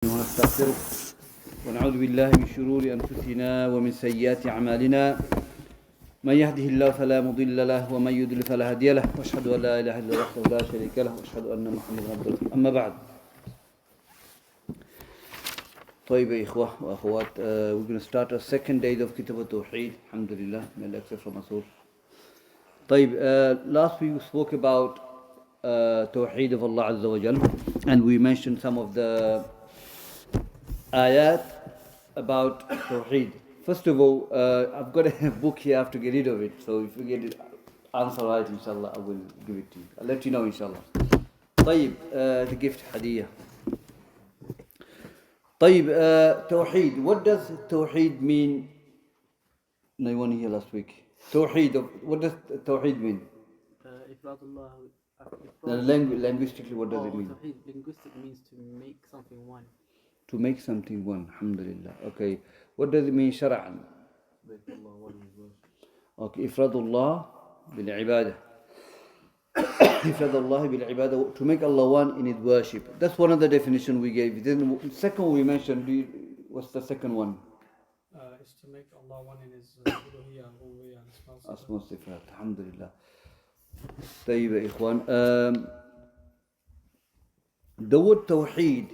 ونستغفره ونعوذ بالله من شرور أنفسنا ومن سيئات أعمالنا من يهده الله فلا مضل له ومن يضلل فلا هادي له وأشهد أن لا إله إلا الله وحده لا شريك له وأشهد أن محمدا عبده أما بعد. طيب يا إخوة وأخوات, we're going to start our second day of Kitab at-Tawheed. Alhamdulillah, may Allah accept from us all. طيب, last week we spoke about Tawheed of Allah Azza wa Jal, and we mentioned some of the ayat about Tawheed. First of all, I've got a book here, I have to get rid of it. So if you get it answer right, inshallah, I will give it to you. I'll let you know, inshallah. طيب, the gift hadiyah. طيب, Tawheed. What does Tawheed mean? No one here last week. Tawheed. What does Tawheed mean? Linguistically, what does it mean? Tawheed linguistic means to make something one. To make something one. Alhamdulillah. Okay. What does it mean shar'an? Okay. Ifradullah bil-ibadah. Ifradullah bil-ibadah. To make Allah one in His worship. That's one of the definition we gave. Then the second we mentioned, what's the second one? Is to make Allah one in His uluhiyyah and rububiyyah and Asma sifat. Alhamdulillah. طيب يا إخوان. The word Tawheed.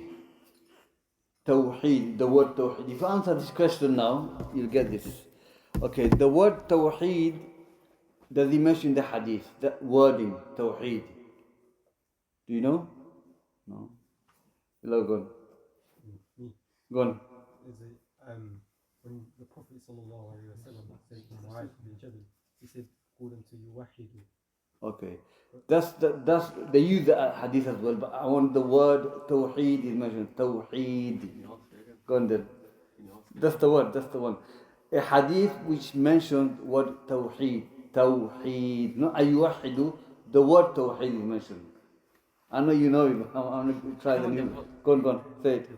Tawheed, the word Tawheed. If you answer this question now, you'll get this. Okay, the word Tawheed, does he mention the hadith? The wording, Tawheed. Do you know? No. Hello, go on. Go on. When the Prophet sallallahu alaihi wasallam said to Mu'adh bin Jabal, he said, "Qul antu yuwahhidu." Okay, that's they use the hadith as well, but I want the word Tawheed is mentioned. Tawheed. Go on then. That's the word. That's the one. A hadith which mentioned word Tawheed. Tawheed. No, ayuwahidu. The word Tawheed is mentioned. I know you know it. I'm going to try the new. Go on. Say it.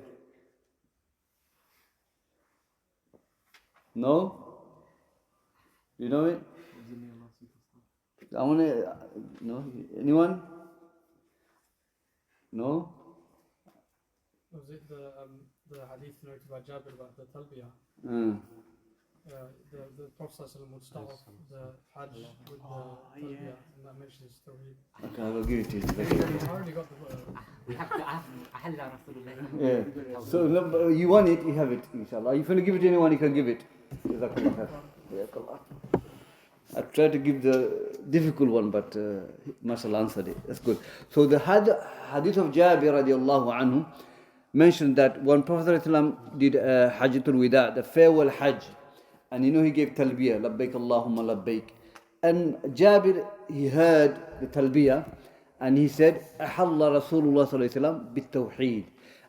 No? You know it? I want to, no? Anyone? No? Was it the hadith narrated by Jabir about the talbiyah? The Prophet would start off the Hajj with the talbiyah, and that mentions Tawheed. Okay, I will give it to you. I already got the word. We have to ask Ahalla Rasulullah. Yeah. So no, you want it, you have it, inshallah. If you want to give it to anyone, you can give it. Jazakallah khair. Jazakallah. I tried to give the difficult one, but mashallah answered it. That's good. So the hadith of Jabir radiallahu anhu mentioned that when Prophet ﷺ did Hajjatul Wida, the farewell Hajj, and he gave talbiyah, labbaik Allahumma labbaik. And Jabir, he heard the talbiyah, and he said, Ahalla Rasulullah sallallahu alayhi wa sallam bit tawheed.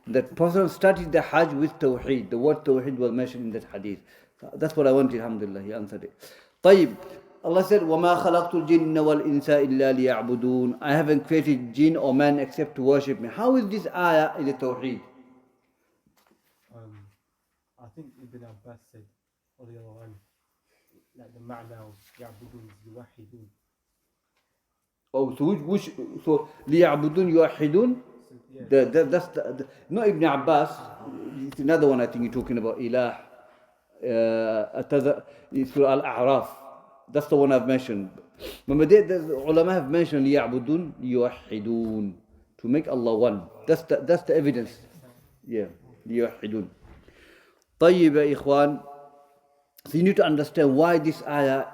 That Prophet started the Hajj with Tawheed. The word Tawheed was mentioned in that hadith. That's what I wanted, alhamdulillah, he answered it. طيب, Allah said, وَمَا خَلَقْتُ الْجِنَّ وَالْإِنسَ إِلَّا لِيَعْبُدُونَ. I haven't created jinn or man except to worship me. How is this ayah in the Tawheed? I think Ibn Abbas said, radiyallahu anhu, that the ma'na of ya'budun is yuwahhidun. Oh, so لِيَعْبُدُونَ يُوَحِّدُونَ? That's the, no, Ibn Abbas, it's another one I think you're talking about, Ilah, Surah Al-A'raf. That's the one I've mentioned. Remember, the ulama have mentioned لِيَعْبُدُونَ يُوَحِّدُونَ, to make Allah one. That's the evidence. Yeah, لِيُوَحِّدُونَ. طيب يا إخوان. So you need to understand why this ayah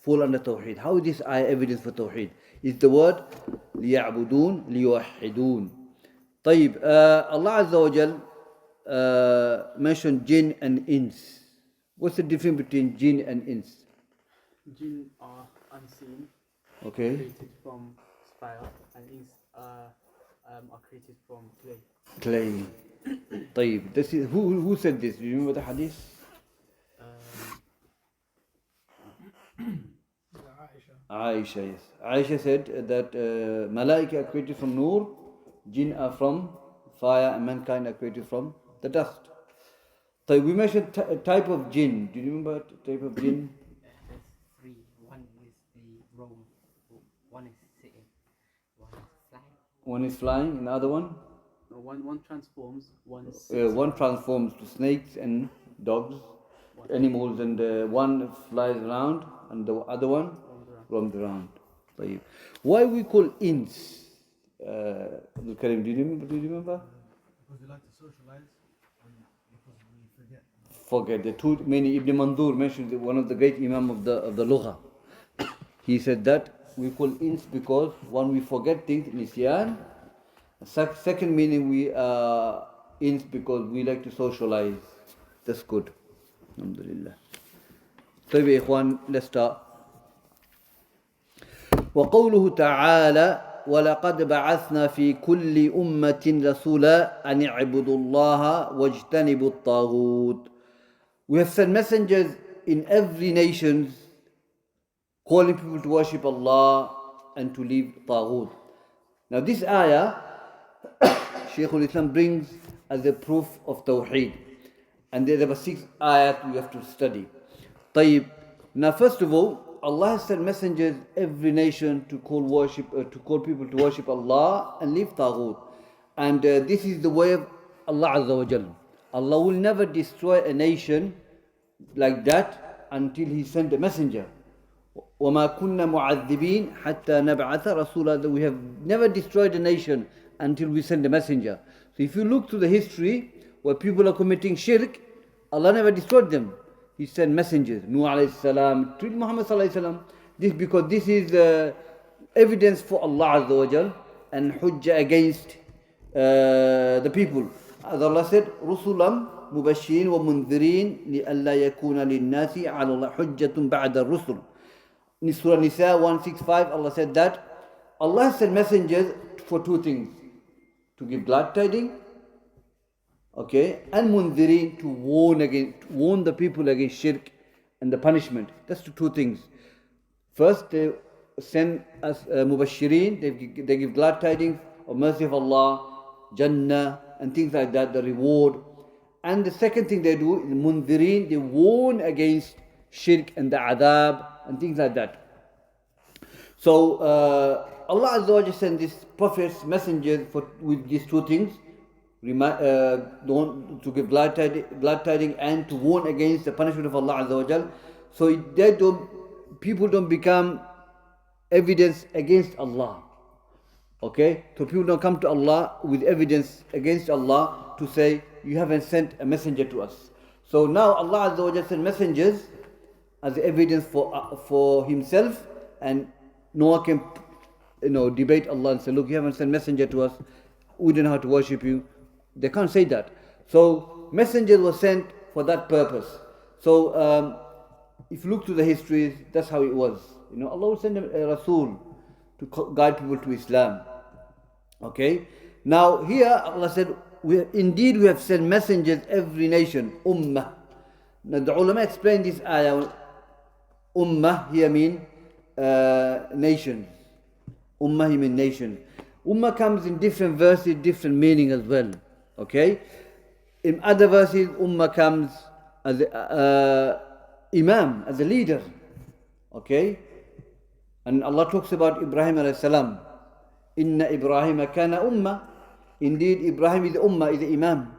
fall under Tawheed. How is this ayah evidence for Tawheed? It's the word لِيَعْبُدُونَ لِيُوَحِّدُونَ. طيب, Allah Azza wa Jal mentioned jinn and ins. What's the difference between jinn and ins? Jinn are unseen, Okay. created from fire, and ins are created from clay. Clay. طيب, this is who said this? Do you remember the hadith? Aisha, yes. Aisha said that Malaika are created from Noor, jinn are from fire, and mankind are created from the dust. So we mentioned type of jinn. Do you remember type of jinn? There's three. One is the roam, one is sitting, one is flying. One is flying, another one? One transforms, one transforms to snakes and dogs, animals, and one flies around and the other one roams around. Why we call ins? Abdul Karim, do you remember? Because we like to socialize and because we Forget. The two many Ibn Mandur mentioned one of the great Imam of the Lugha. He said that we call ins because one, we forget things, nisyan. Second meaning, we are ins because we like to socialize. That's good. Alhamdulillah. طيب يا إخوان, let's start. وقوله تعالى ولقد بعثنا في كل أمة رسولا أن اعبدوا الله واجتنبوا الطاغوت. We have sent messengers in every nation calling people to worship Allah and to leave Taghut. Now this ayah, Shaykhul-Islam brings as a proof of Tawheed. And there were 6 ayat we have to study. طيب. Now first of all, Allah has sent messengers every nation to call people to worship Allah and leave Taghut. And this is the way of Allah Azza wa Jal. Allah will never destroy a nation like that until He sent a messenger. وَمَا كُنَّا مُعَذِّبِينَ حَتَّى نَبْعَثَ رَسُولًا. We have never destroyed a nation until we send a messenger. So if you look to the history where people are committing shirk, Allah never destroyed them. He sent messengers, Nuh alayhi salam, to Muhammad sallallahu alayhi salam. Because this is evidence for Allah Azza wa Jal and hujjah against the people. As Allah said, رُسُلًا مُبَشِّرِينَ وَمُنذِرِينَ لِأَلَّا يَكُونَ لِلنَّاسِ عَلَى اللَّهِ حُجَّةٌ بَعْدَ الرُّسُلِ. In Surah Nisa 165, Allah said that Allah sent messengers for 2 things: to give glad tidings, okay, and munzirin, to warn the people against shirk and the punishment. That's the 2 things. First, they send us mubashirin, they give glad tidings of mercy of Allah, Jannah, and things like that, the reward. And the second thing they do is munzirin, they warn against shirk and the adab and things like that. So Allah Azza wa Jalla sent these prophets, messengers with these 2 things: to give glad tidings and to warn against the punishment of Allah Azza wa Jalla. So people don't become evidence against Allah. Okay? So people don't come to Allah with evidence against Allah to say, you haven't sent a messenger to us. So now Allah Azza wa Jalla sent messengers as evidence for Himself, and no one can debate Allah and say, look, you haven't sent messenger to us, we don't know how to worship you. They can't say that. So messengers were sent for that purpose. So if you look to the histories, that's how it was. Allah will send a Rasul to guide people to Islam. Okay. Now here Allah said, indeed we have sent messengers every nation, ummah. Now the ulama explained this ayah. Ummah here mean nations. Ummah here mean nations. Ummah comes in different verses, different meaning as well. Okay? In other verses, Ummah comes as Imam, as a leader. Okay? And Allah talks about Ibrahim alayhi salam. Inna Ibrahim kana Ummah. Indeed, Ibrahim is Ummah, is Imam.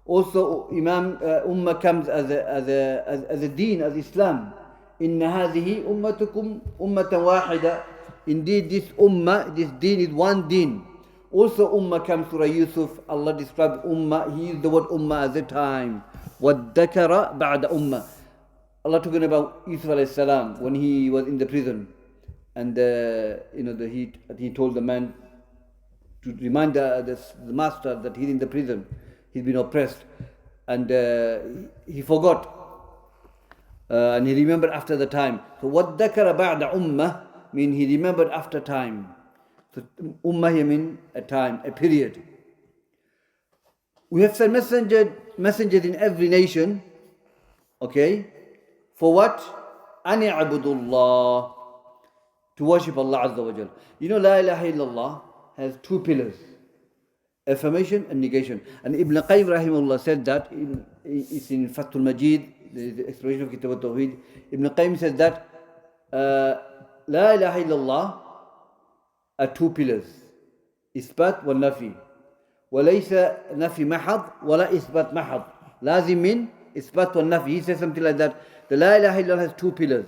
Also, Ummah comes as a deen, as Islam. Inna hadhihi ummatukum ummatan wahida. Indeed, this ummah, this deen is one deen. Also, ummah comes Surah Yusuf. Allah described ummah. He used the word ummah as a time. وَالذَّكَرَ بَعْدَ ummah. Allah talking about Yusuf alayhi salam when he was in the prison, and he told the man to remind the master that he's in the prison, he's been oppressed, and he forgot, and he remembered after the time. So وَالذَّكَرَ بَعْدَ ummah mean he remembered after time. So ummah here mean a time, a period. We have sent messengers in every nation. Okay, for what? أَنِ اعْبُدُوا اللَّهِ, to worship Allah Azza wa Jal. La ilaha illallah has 2 pillars: affirmation and negation. And Ibn Qayyim rahimahullah said that it's in Fathul Majid, the explanation of Kitab at-Tawheed. Ibn Qayyim said that La ilaha illallah are 2 pillars: Isbat wa Nafi. وليس نفي محض ولا إثبات محض. لازم من إثبات والنفي. He says something like that. The La ilaha illallah has two pillars,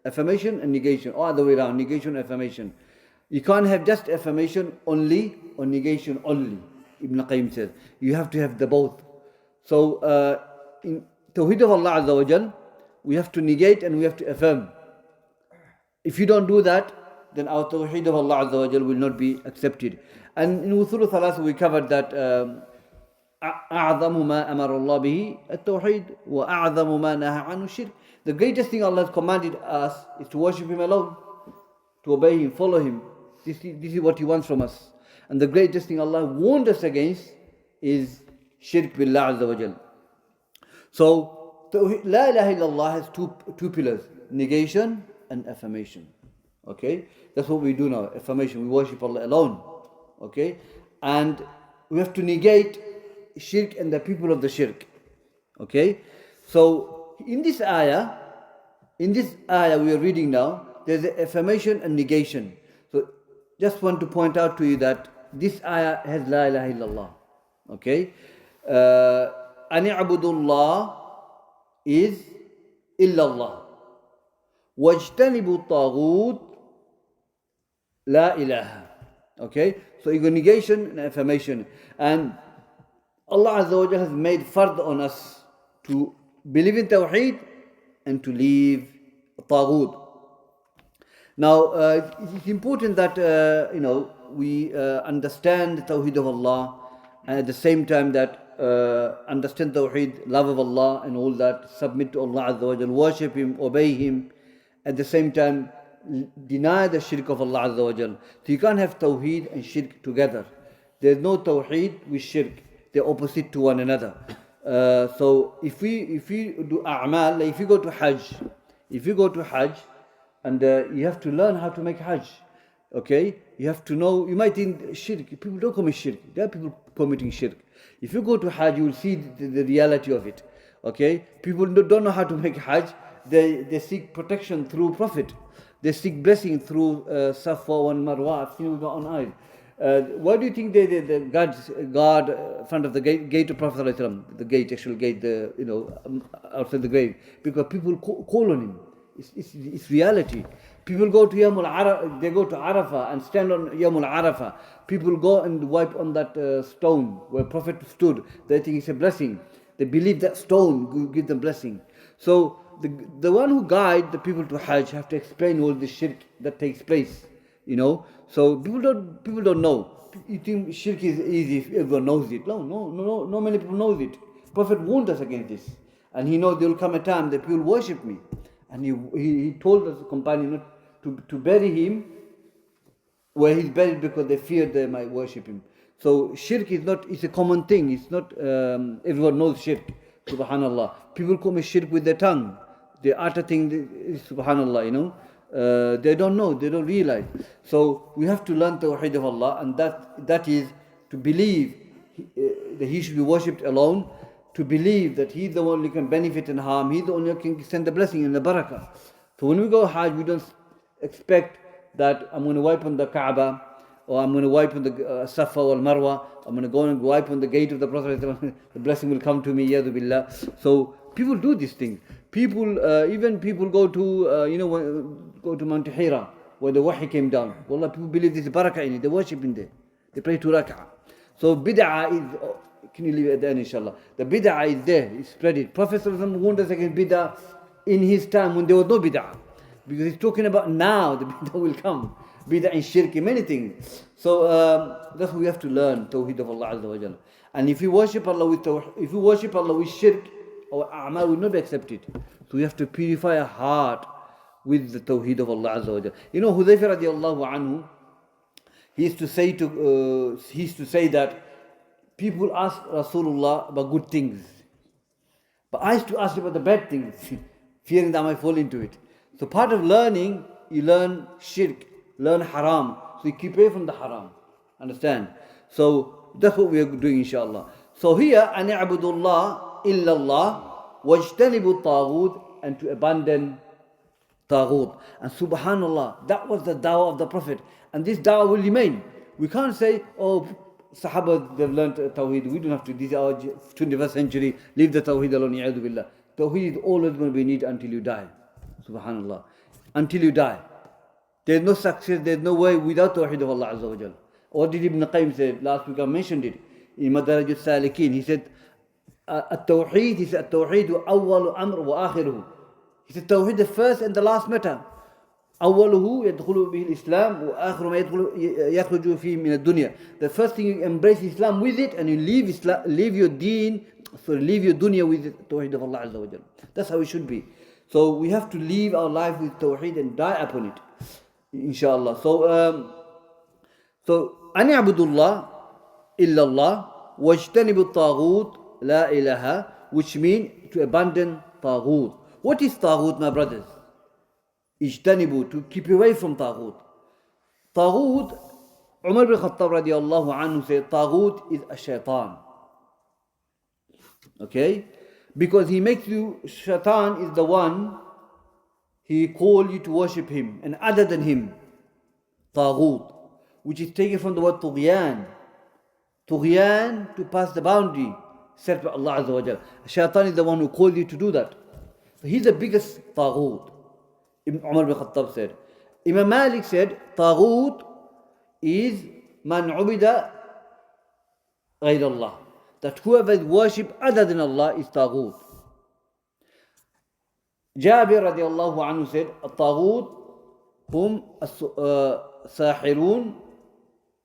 affirmation and negation, or other way around, negation and affirmation. You can't have just affirmation only or negation only. Ibn Qayyim says you have to have the both. So in Tawheed of Allah Azza wa Jal, we have to negate and we have to affirm. If you don't do that, then our Tawheed of Allah Azza wa Jal will not be accepted. And in Usul Thalatha we covered that أعظم ما أمر الله به التوحيد وأعظم ما نهى عنه الشرك. The greatest thing Allah has commanded us is to worship Him alone, to obey Him, follow Him. This is what He wants from us. And the greatest thing Allah warned us against is shirk billah Azza wa Jal. So La ilaha illallah has two pillars, negation and affirmation. Okay, that's what we do now. Affirmation, we worship Allah alone. Okay, and we have to negate shirk and the people of the shirk. Okay, so in this ayah we are reading now, there's an affirmation and negation. So just want to point out to you that this ayah has La ilaha illallah. Okay, Ani abudullah is illallah. Wajtanibu taghut la ilaha. Okay, so you got negation and affirmation. And Allah Azza wa Jalla has made fard on us to believe in Tawheed and to leave Taghut. Now, it's important that we understand the Tawheed of Allah, and at the same time that understand Tawheed, love of Allah and all that, submit to Allah Azza wa Jalla, worship Him, obey Him, at the same time deny the shirk of Allah Azza wa Jalla. So you can't have Tawheed and shirk together. There's no Tawheed with shirk. They're opposite to one another. So if we do a'mal, like if you go to Hajj, and you have to learn how to make Hajj. Okay, you have to know. You might think shirk. People don't commit shirk. There are people committing shirk. If you go to Hajj, you will see the reality of it. Okay, people don't know how to make Hajj. They seek protection through Prophet. They seek blessing through Safa and Marwa. I've seen with my own eyes. Why do you think the guard front of the gate of Prophet ﷺ, actual gate, outside the grave? Because people call on him. It's reality. People go to they go to Arafah and stand on Yawmul Arafah. People go and wipe on that stone where Prophet stood. They think it's a blessing. They believe that stone will give them blessing. So the one who guide the people to Hajj have to explain all the shirk that takes place. So people don't know. You think shirk is easy if everyone knows it. No, many people knows it. Prophet warned us against this. And he knows there will come a time that people worship me. And he told us, the companion, not to bury him where he's buried because they feared they might worship him. So shirk it's a common thing. It's not, everyone knows shirk. Subhanallah. People commit shirk with their tongue. They utter things, subhanallah, they don't know, they don't realize. So we have to learn Tawheed of Allah, and that is to believe that He should be worshipped alone, to believe that He's the one who can benefit and harm, He's the only one who can send the blessing and the barakah. So when we go Hajj, we don't expect that I'm going to wipe on the Kaaba, or I'm going to wipe on the Safa or Marwa, I'm going to go and wipe on the gate of the Prophet, the blessing will come to me, yadu billah. So people do this thing. Even people go to Mount Hira, where the Wahi came down. Wallah, people believe there's barakah in it, they worship in there. They pray 2 rak'ah. So bid'ah is, can you leave it at the end, inshallah? The bid'ah is there, it's spread it. Prophet warned us against bid'ah in his time when there was no bid'ah. Because he's talking about now, the bid'ah will come. Bid'ah and shirk, many things. So that's what we have to learn, Tawheed of Allah Azza wa Jalla. And if you worship Allah with shirk, our a'mal will not be accepted. So we have to purify our heart with the Tawheed of Allah Azza wa Jalla. Hudayfa radiallahu anhu, he used to say that people ask Rasulullah about good things. But I used to ask about the bad things, fearing that I might fall into it. So part of learning, you learn shirk, learn haram. So you keep away from the haram. Understand? So that's what we are doing, inshallah. So here, an i'budullah illallah wajtanibu taghut, and to abandon taghut. And subhanallah, that was the dawah of the Prophet. And this dawah will remain. We can't say, Sahaba, they've learned Tawheed. We don't have to. This is our 21st century. Leave the Tawheed alone. Ya'udhu billah. Tawheed is always going to be needed until you die. Subhanallah. Until you die. There's no success, there's no way without Tawheed of Allah Azza wa Jal. What did Ibn Qayyim say? Last week I mentioned it. In Madaraj al-Salikin. He said, at-Tawheed, he said, at-Tawheed awwalu amr wa akhiruhu. He said, Tawheed the first and the last matter. أوله يدخل به الإسلام وآخر ما يخرج فيه من الدنيا. The first thing you embrace Islam with it, and you leave Islam, leave your deen, leave your dunya with the Tawheed of Allah Azza wa Jal. That's how it should be. So we have to live our life with Tawheed and die upon it, inshallah. So أن يعبدوا الله إلا الله واجتنبوا الطاغوت لا إله, which means to abandon طاغوت. What is طاغوت, my brothers? اجتنبوا, to keep away from طاغوت. طاغوت, Umar bin Khattab radiallahu anhu said, طاغوت is a shaitan. Okay? Because he makes you, shaitan is the one, he call you to worship him, and other than him, طاغوت, which is taken from the word طغيان. طغيان, to pass the boundary set by Allah Azza wa Jal. Shaitan is the one who calls you to do that. So he's the biggest طاغوت. Umar bin Khattab said. Imam Malik said, طاغوت is man ubida غير Allah. That whoever is worshipped other than Allah is طاغوت. Jabir radiallahu anhu said, الطاغوت hum sahirun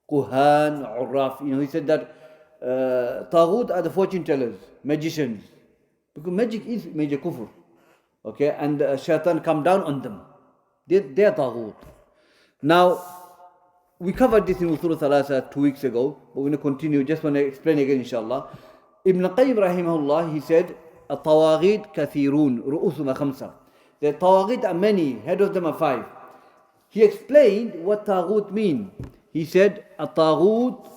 kuhan urraf. He said that طاغوت are the fortune tellers, magicians. Because magic is major kufr. Okay, and shaitan come down on them. They are taghut. Now, we covered this in Usul Thalatha 2 weeks ago, but we're going to continue. Just want to explain again, inshallah. Ibn Qayyim rahimahullah, he said, at-Tawheed kathirun, ru'usuma khamsa. The Tawheed are many, head of them are 5. He explained what taghut mean. He said, at-Taghut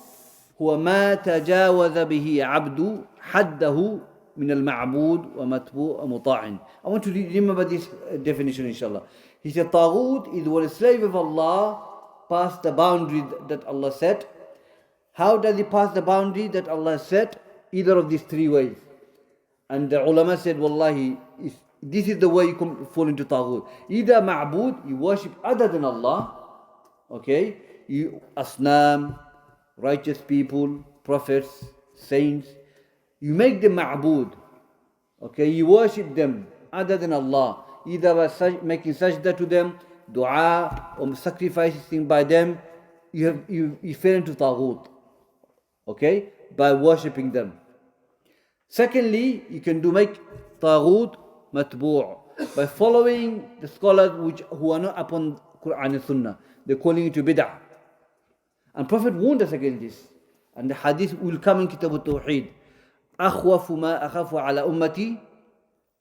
huwa ma tajawaza bihi abdu haddahu min al-ma'bud wa matbu' wa muta'in. I want to remember this definition, inshallah. He said, Taghut is when a slave of Allah passed the boundary that Allah set. How does he pass the boundary that Allah set? Either of these 3 ways. And the ulama said, Wallahi, this is the way you fall into Taghut. Either ma'bud, you worship other than Allah. Okay? You asnam, righteous people, prophets, saints. You make them ma'bud. Okay, you worship them other than Allah. Either by making sajda to them, dua, or sacrificing by them. You fell into taghut. Okay, by worshipping them. Secondly, you can make taghut matbu', by following the scholars who are not upon Quran and Sunnah. They're calling you to bid'ah. And Prophet warned us against this. And the hadith will come in Kitab at-Tawheed. أخوف ما أخاف على أمتي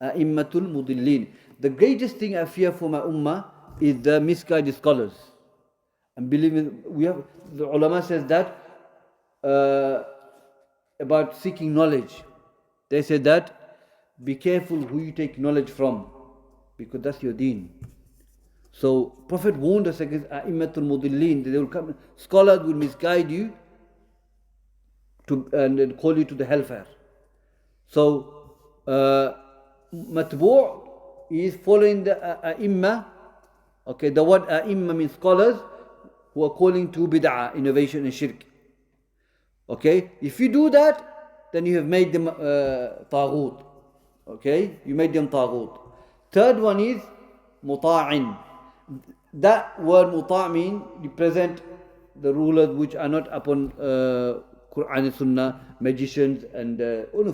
أئمة المضلين. The greatest thing I fear for my ummah is the misguided scholars. And believe me, the ulama says that about seeking knowledge. They say that be careful who you take knowledge from, because that's your deen. So Prophet warned us against أئمة المضلين. They will come, scholars will misguide you and call you to the hellfire. So, matbu' is following the a'imma. Okay, the word a'imma means scholars who are calling to bid'ah, innovation and shirk. Okay, if you do that, then you have made them taghut. Okay, you made them taghut. Third one is muta'in. That word muta' means represent the rulers which are not upon Quran and Sunnah, magicians and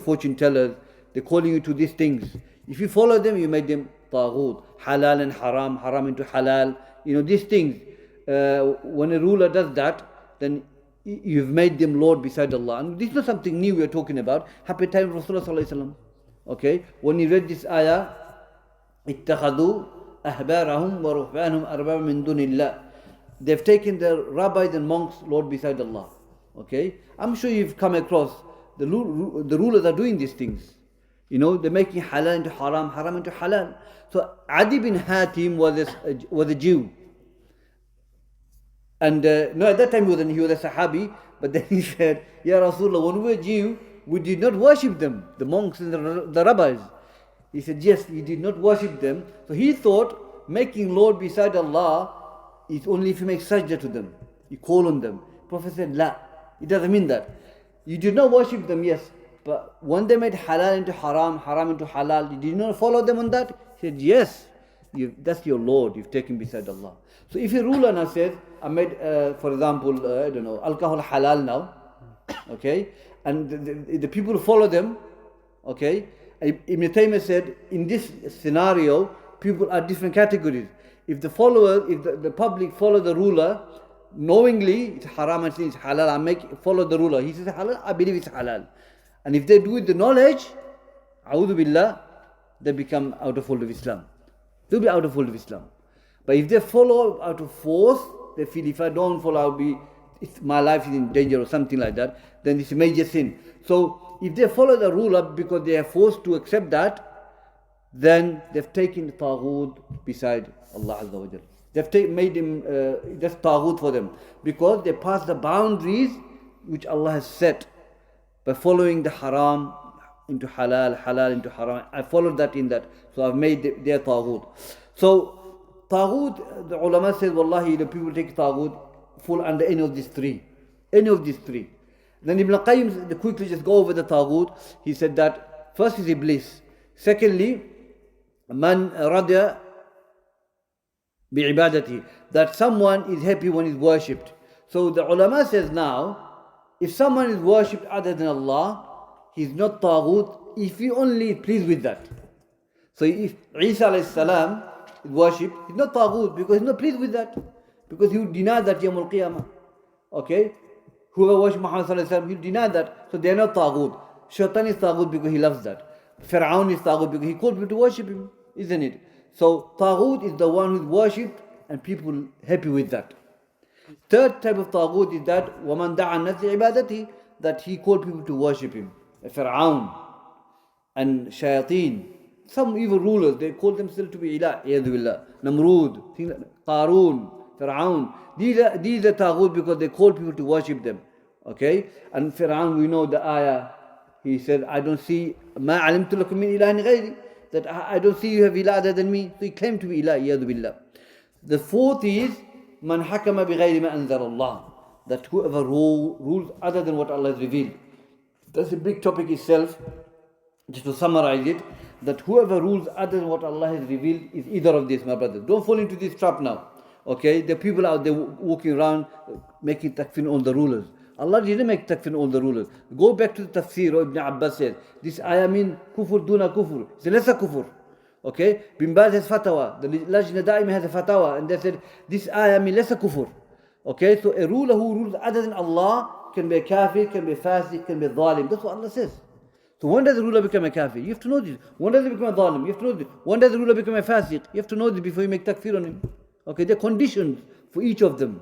fortune tellers. They're calling you to these things. If you follow them, you make them taghut. Halal and haram, haram into halal. These things. When a ruler does that, then you've made them Lord beside Allah. And this is not something new we are talking about. Happy time of Rasulullah sallallahu alaihi wasallam. Okay, when you read this ayah, اتخذوا أحبارهم ورهبانهم أربابا من دون الله. They've taken the rabbis and monks Lord beside Allah. Okay, I'm sure you've come across the rulers are doing these things. They're making halal into haram, haram into halal. So Adi bin Hatim was a Jew, and no, at that time he was a Sahabi. But then he said, Ya Rasulullah, when we were Jew, we did not worship them, the monks and the rabbis. He said, yes, he did not worship them. So he thought making Lord beside Allah is only if you make sajda to them. You call on them. Prophet said, la, it doesn't mean that. You did not worship them, yes. But when they made halal into haram, haram into halal, you did not follow them on that? He said, yes, that's your Lord, you've taken beside Allah. So if a ruler now says, I made, for example, I don't know, alcohol halal now, okay, and the people follow them, okay, Ibn Taymiyyah said, in this scenario, people are different categories. If the followers, if the public follow the ruler, knowingly, it's haram and it's halal, follow the ruler. He says halal, I believe it's halal. And if they do it the knowledge, a'udhu billah, they become out of fold of Islam. They'll be out of fold of Islam. But if they follow out of force, they feel if I don't follow, my life is in danger or something like that, then it's a major sin. So if they follow the ruler because they are forced to accept that, then they've taken the Tawheed beside Allah Azza wa Jal. They've made him, that's Tawheed for them. Because they pass the boundaries which Allah has set by following the haram into halal, halal into haram. I followed that in that. So I've made their Tawheed. So Tawheed, the ulama says, wallahi, the people take Tawheed fall under any of these three. Any of these three. Then Ibn Qayyim, quickly just go over the Tawheed. He said that first is Iblis. Secondly, man radya bi'ibadati, that someone is happy when he's worshipped. So the ulama says now, if someone is worshipped other than Allah, he's not Tawheed if he only is pleased with that. So if Isa alayhi salam is worshipped, he's not Tawheed because he's not pleased with that. Because he would deny that Yawm al-Qiyamah. Okay? Whoever worships Muhammad sallallahu alayhi wa sallam, he'll deny that. So they are not Tawheed. Shaitan is Tawheed because he loves that. Fir'aun is Tawheed because he called people to worship him. Isn't it? So Tawheed is the one who is worshipped and people happy with that. Third type of Tawheed is that وَمَنْ دَعَ النَّاسِ عِبَادَتِهِ, that he called people to worship him. Fir'aun and Shayateen, some evil rulers, they call themselves to be ilah, Namrud, Qarun, Fir'aun. These are Tawheed because they call people to worship them. Okay? And Fir'aun, we know the ayah, he said, I don't see مَا عَلِمْتُ لَكُم مِّنْ إِلَهٍ غَيْرِي, that I don't see you have ilah other than me. So he claimed to be ilah, iyadu billah. The fourth is man hakama bi ghayri ma anzal Allah, that whoever rules other than what Allah has revealed. That's a big topic itself. Just to summarize it, that whoever rules other than what Allah has revealed is either of these, my brothers. Don't fall into this trap now. Okay, the people out there walking around making takfir on the rulers. Allah didn't make takfir on all the rulers. Go back to the tafsir. Ibn Abbas says, this ayah means kufur duna kufur. It's a lesser kufur. Okay? Bin Baz has fatwa. The Lajna Da'ima has a fatwa. And they said, this ayah means lesser kufur. Okay? So a ruler who rules other than Allah can be a kafir, can be a fasiq, can be a zalim. That's what Allah says. So when does the ruler become a kafir? You have to know this. When does he become a zalim? You have to know this. When does the ruler become a fasiq? You have to know this before you make takfir on him. Okay? There are conditions for each of them.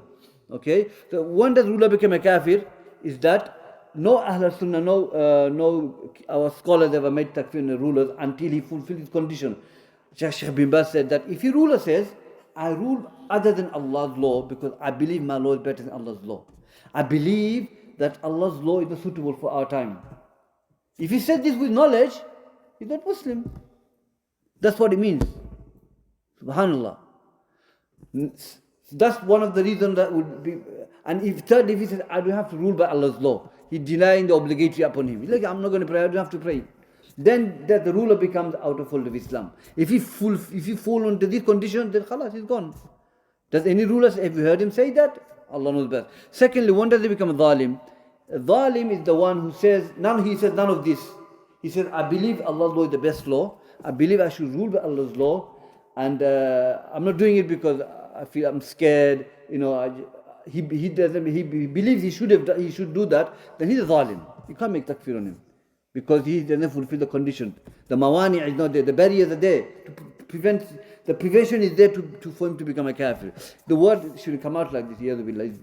Okay, so when does ruler become a kafir? Is that no Ahl Sunnah, no our scholars ever made takfir on the rulers until he fulfilled his condition. Shaykh bin Baz said that if a ruler says, I rule other than Allah's law because I believe my law is better than Allah's law. I believe that Allah's law is not suitable for our time. If he said this with knowledge, he's not Muslim. That's what it means. Subhanallah. That's one of the reasons that would be. And if he says, I don't have to rule by Allah's law, he's denying the obligatory upon him. He's like, I'm not going to pray, I don't have to pray. Then that the ruler becomes out of fold of Islam. If he fall into this condition, then khalas, he's gone. Does any ruler, have you heard him say that? Allah knows best. Secondly, when does he become a zalim? A zalim is the one who says, none of this. He says, I believe Allah's law is the best law. I believe I should rule by Allah's law. And I'm not doing it because I feel I'm scared, he believes he should do that, then he's a zalim. You can't make takfir on him because he doesn't fulfill the condition. The mawani is not there, the barriers are there to prevent. The prevention is there for him to become a kafir. The word shouldn't come out like this.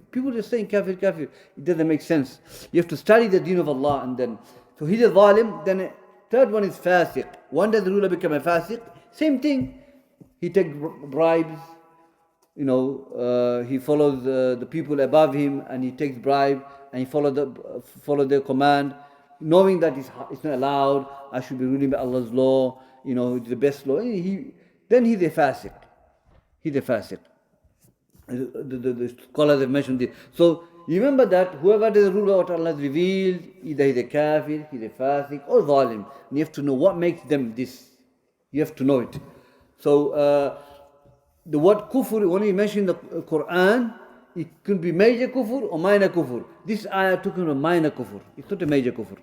People are saying kafir. It doesn't make sense. You have to study the deen of Allah and then. So he's a zalim. Then third one is fasiq. When does the ruler become a fasiq? Same thing. He takes bribes. he follows the people above him and he takes bribe and he follow their command, knowing that it's not allowed. I should be ruling by Allah's law. It's the best law. Then he's a fasiq. He's a fasiq. The scholars have mentioned this. So remember that whoever does rule by what Allah has revealed, either he's a kafir, he's a fasiq, or zalim. And you have to know what makes them this. You have to know it. So the word kufr, when you mention the Quran, it could be major kufr or minor kufr. This ayah took him a minor kufr. It's not a major kufr.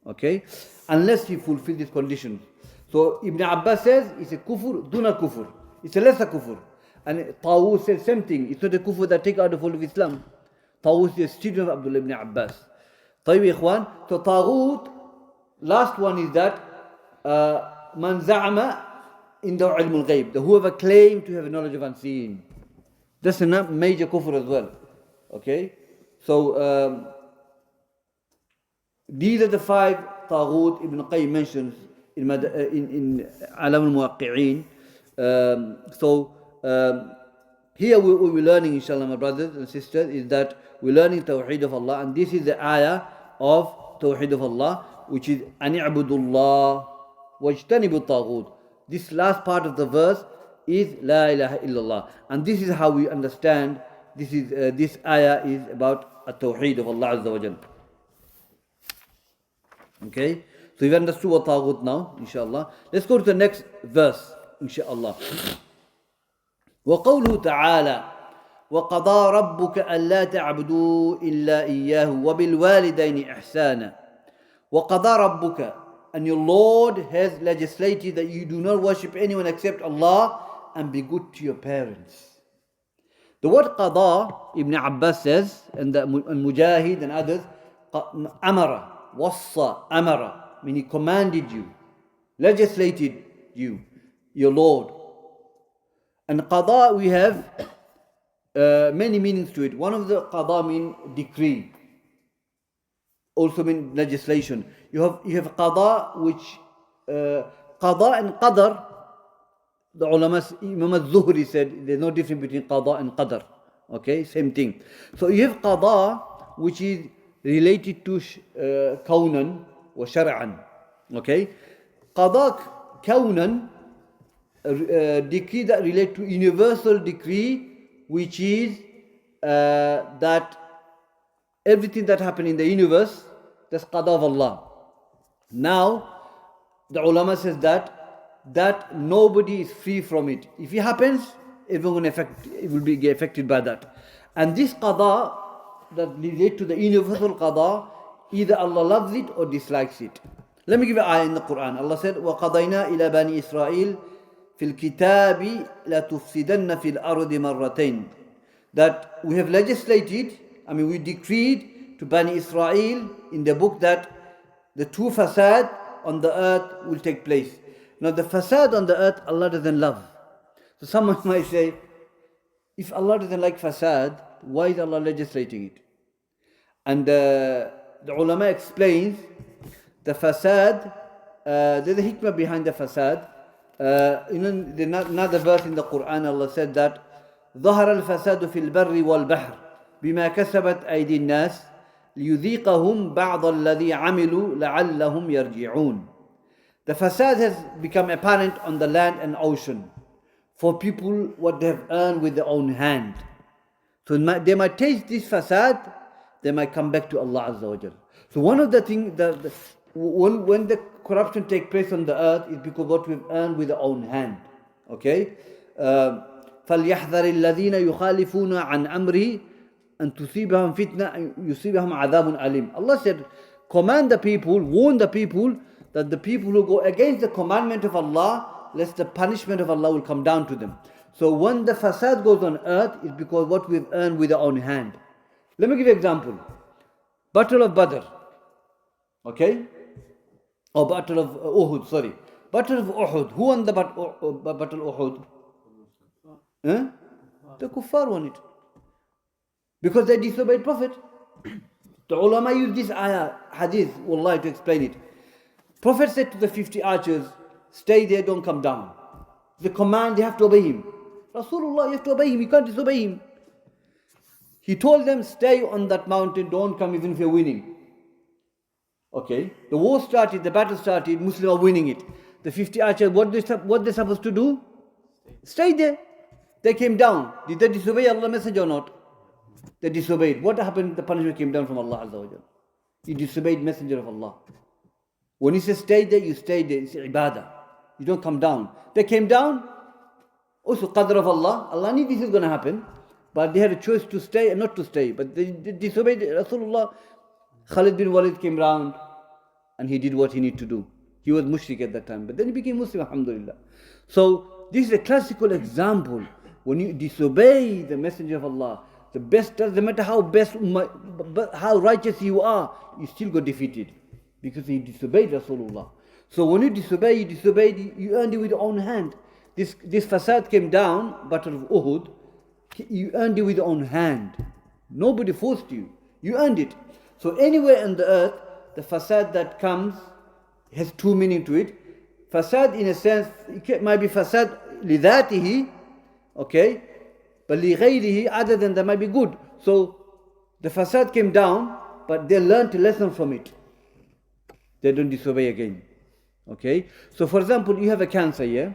Okay? Unless he fulfills these conditions. So Ibn Abbas says it's a kufr, duna kufr. It's a lesser kufr. And Tawus says same thing. It's not a kufr that take out the fold of Islam. Tawus is a student of Abdul ibn Abbas. طيب ikhwan. So Taghut, last one is that man za'ama inda ilm al-ghayb. Whoever claimed to have a knowledge of unseen. That's a major kufr as well. Okay? So these are the 5 Taghut Ibn Qayyim mentions in Alam al-Muwaqqi'een. Here what we're learning, inshallah, my brothers and sisters, is that we're learning Tawheed of Allah, and this is the ayah of Tawheed of Allah, which is An i'budullah wajtanibu taghut. This last part of the verse is La ilaha illallah, and this is how we understand this ayah is about at-Tawheed of Allah Azza wa Jalla. Okay, so you've understood what taghut now, inshallah. Let's go to the next verse, inshallah. وقوله تعالى وقضى ربك ألا تعبدوا إلا إياه وبالوالدين إحسانا وقضى ربك, and your Lord has legislated that you do not worship anyone except Allah and be good to your parents. The word qada, Ibn Abbas says, and Mujahid and others, amara, wassa, amara, meaning he commanded you, legislated you, your Lord. And qada, we have many meanings to it. One of the qada mean decree, also mean legislation. You have qada, which qada and qadar, the ulama, Imam al-Zuhri said there's no difference between qada and qadar. Okay, same thing. So you have qada, which is related to kawnan wa shar'an. Okay, qada kawnan, decree that relate to universal decree, which is that everything that happened in the universe, that's qada of Allah. Now, the ulama says that nobody is free from it. If it happens, everyone will be affected by that. And this qada that relate to the universal qada, either Allah loves it or dislikes it. Let me give an ayah in the Quran. Allah said, وَقَضَيْنَا إِلَى بَنِي إِسْرَائِيلِ فِي الْكِتَابِ لَتُفْسِدَنَّ فِي الْأَرْضِ مَرَّتَيْنِ. That we have legislated, we decreed to Bani Israel in the book that the 2 fasad on the earth will take place. Now the fasad on the earth, Allah doesn't love. So someone might say, if Allah doesn't like fasad, why is Allah legislating it? And the ulama explains the fasad, there's a hikmah behind the fasad. Another verse in the Quran, Allah said that ظهر الفساد في البر والبحر بما كسبت أيدي الناس ليذيقهم بعض الذي عملوا لعلهم يرجعون. The fasad has become apparent on the land and ocean for people what they have earned with their own hand. So they might taste this fasad, they might come back to Allah Azza wa Jal. So one of the things that when the corruption takes place on the earth is because what we've earned with our own hand. Okay? فَلْيَحْذَرِ الَّذِينَ يُخَالِفُونَ عَنْ أَمْرِهِ أَنْ تُصِيبَهُمْ فِتْنَةٌ يُصِيبَهُمْ عَذَابٌ أَلِيمٌ. Allah said, command the people, warn the people, that the people who go against the commandment of Allah, lest the punishment of Allah will come down to them. So when the fasad goes on earth, it's because what we've earned with our own hand. Let me give you an example. Battle of Badr. Okay? Or Battle of Uhud, sorry. Battle of Uhud. Who won the Battle of Uhud? The kuffar won it. Because they disobeyed Prophet. The ulama use this ayah, hadith, wallahi, to explain it. Prophet said to the 50 archers, stay there, don't come down. The command, they have to obey him. Rasulullah, you have to obey him, you can't disobey him. He told them, stay on that mountain, don't come even if you're winning. Okay, the war started, the battle started, Muslims are winning it. The 50 archers, what they supposed to do? Stay there. They came down. Did they disobey Allah's message or not? They disobeyed. What happened? The punishment came down from Allah Azza wa Jal. You disobeyed Messenger of Allah. When he says stay there, you stay there. It's ibadah. You don't come down. They came down. Also qadr of Allah. Allah knew this is going to happen. But they had a choice to stay and not to stay. But they disobeyed Rasulullah. Khalid bin Walid came round and he did what he needed to do. He was mushrik at that time. But then he became Muslim, alhamdulillah. So this is a classical example. When you disobey the Messenger of Allah, the best, doesn't matter how how righteous you are, you still got defeated. Because you disobeyed Rasulullah. So when you disobeyed, you earned it with your own hand. This fasad came down, Battle of Uhud, you earned it with your own hand. Nobody forced you. You earned it. So anywhere on the earth, the fasad that comes has two meanings to it. Fasad in a sense, it might be fasad lidatihi, okay, but li ghayrihi, other than that might be good. So the fasad came down, but they learned a lesson from it. They don't disobey again. Okay? So for example, you have a cancer, yeah?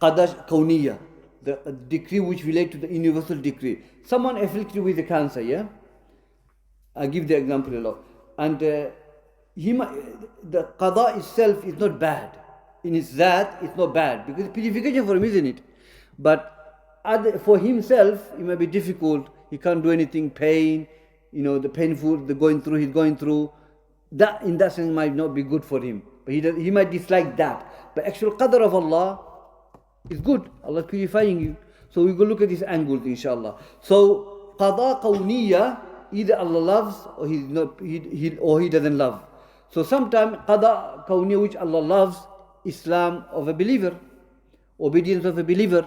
Qada kawniyya, the decree which relates to the universal decree. Someone afflicted with a cancer, yeah? I give the example a lot. And the qada itself is not bad. In its that, it's not bad. Because it's purification for him, isn't it? But for himself, it may be difficult. He can't do anything, pain, the painful, he's going through. That in that sense might not be good for him. But he might dislike that. But actual qadr of Allah is good. Allah is purifying you. So we go look at these angles, inshallah. So qada kawniyya, either Allah loves or he doesn't love. So sometimes qada kawniyya, which Allah loves, Islam of a believer, obedience of a believer,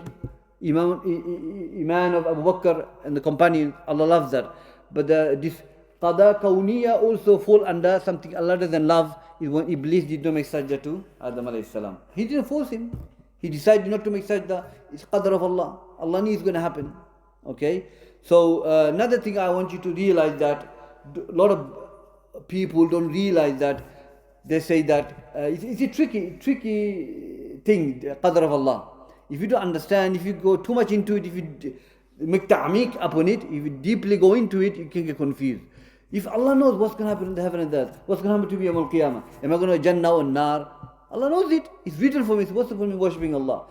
Iman of Abu Bakr and the companion, Allah loves that. But this qada kawniyya also fall under something Allah doesn't love, is when Iblis did not make sajda to Adam alayhi salam. He didn't force him. He decided not to make sajda. It's qadr of Allah. Allah knew it's going to happen. Okay? So another thing I want you to realize that a lot of people don't realize that. They say that it's a tricky thing, the qadr of Allah. If you don't understand, if you go too much into it, if you make ta'meek upon it, if you deeply go into it, you can get confused. If Allah knows what's going to happen in the heaven and earth, what's going to happen to me on Qiyamah, am I going to Jannah or Nar? Allah knows it. It's written for me. So what's the point of worshipping Allah?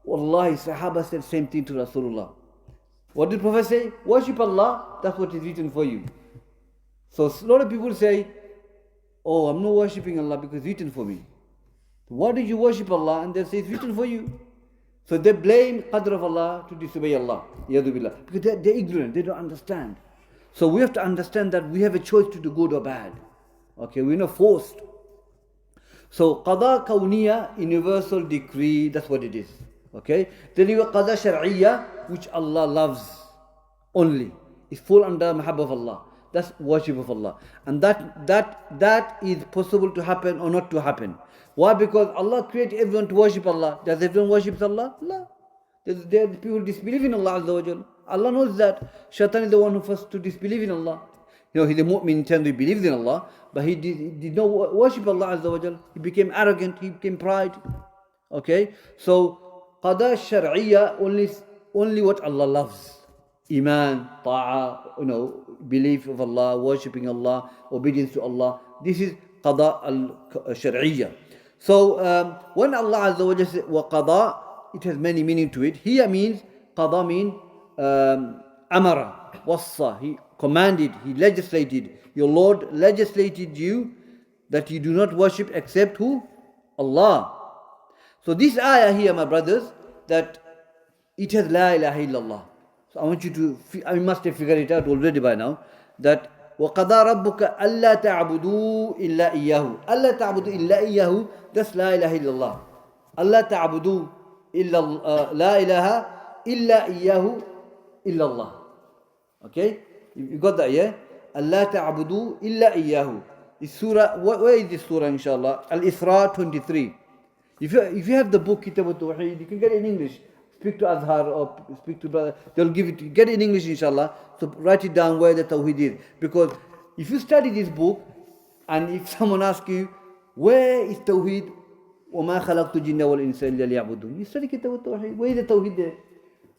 Wallahi, Sahaba said the same thing to Rasulullah. What did Prophet say? Worship Allah, that's what is written for you. So a lot of people say, oh, I'm not worshipping Allah because it's written for me. Why did you worship Allah? And they say it's written for you. So they blame qadr of Allah to disobey Allah. Because they're ignorant, they don't understand. So we have to understand that we have a choice to do good or bad. Okay, we're not forced. So qada kawniyya, universal decree, that's what it is. Okay? Then you have qada shar'iyya, which Allah loves only. It's full under mahabbah of Allah. That's worship of Allah. And that is possible to happen or not to happen. Why? Because Allah created everyone to worship Allah. Does everyone worship Allah? No. There people disbelieve in Allah Azza wa Jal. Allah knows that. Shaitan is the one who first to disbelieve in Allah. He's a mu'min in terms of he believes in Allah, but he did not worship Allah Azza wa Jal. He became arrogant, he became pride. Okay? So, qada shar'iyya, only what Allah loves. Iman, ta'ah, belief of Allah, worshipping Allah, obedience to Allah. This is qada al-shar'iyya. So, when Allah Azza wa Jalla says, wa qada, it has many meaning to it. Here means, qada means, amara, wassa, he commanded, he legislated. Your Lord legislated you that you do not worship except who? Allah. So this ayah here, my brothers, that it has la ilaha illallah. So I want you to, I must have figured it out already by now, that وَقَضَى رَبُّكَ أَلَّا تَعْبُدُوا إِلَّا إِيَّهُ أَلَّا تَعْبُدُوا إِلَّا إِيَّهُ, that's la ilaha illallah. أَلَّا تَعْبُدُوا إِلَّا لَا إِلَهَ إِلَّا إِيَّهُ إِلَّا اللَّهُ. Okay? You got that, yeah? أَلَّا تَعْبُدُوا إِلَّا إِيَّهُ. This surah, where is this surah, inshallah? Al-Isra 23. If you have the book Kitab at-Tawheed, you can get it in English. speak to Azhar or speak to brother, they'll give it to you. Get it in English, inshallah. So write it down where the Tawheed is. Because if you study this book, and if someone asks you, where is Tawheed? وَمَا خَلَقْتُ الْجِنَّ وَالْإِنسَ إِلَّا لِيَعْبُدُونَ. You study Kitab at-Tawheed. Where is the Tawheed there?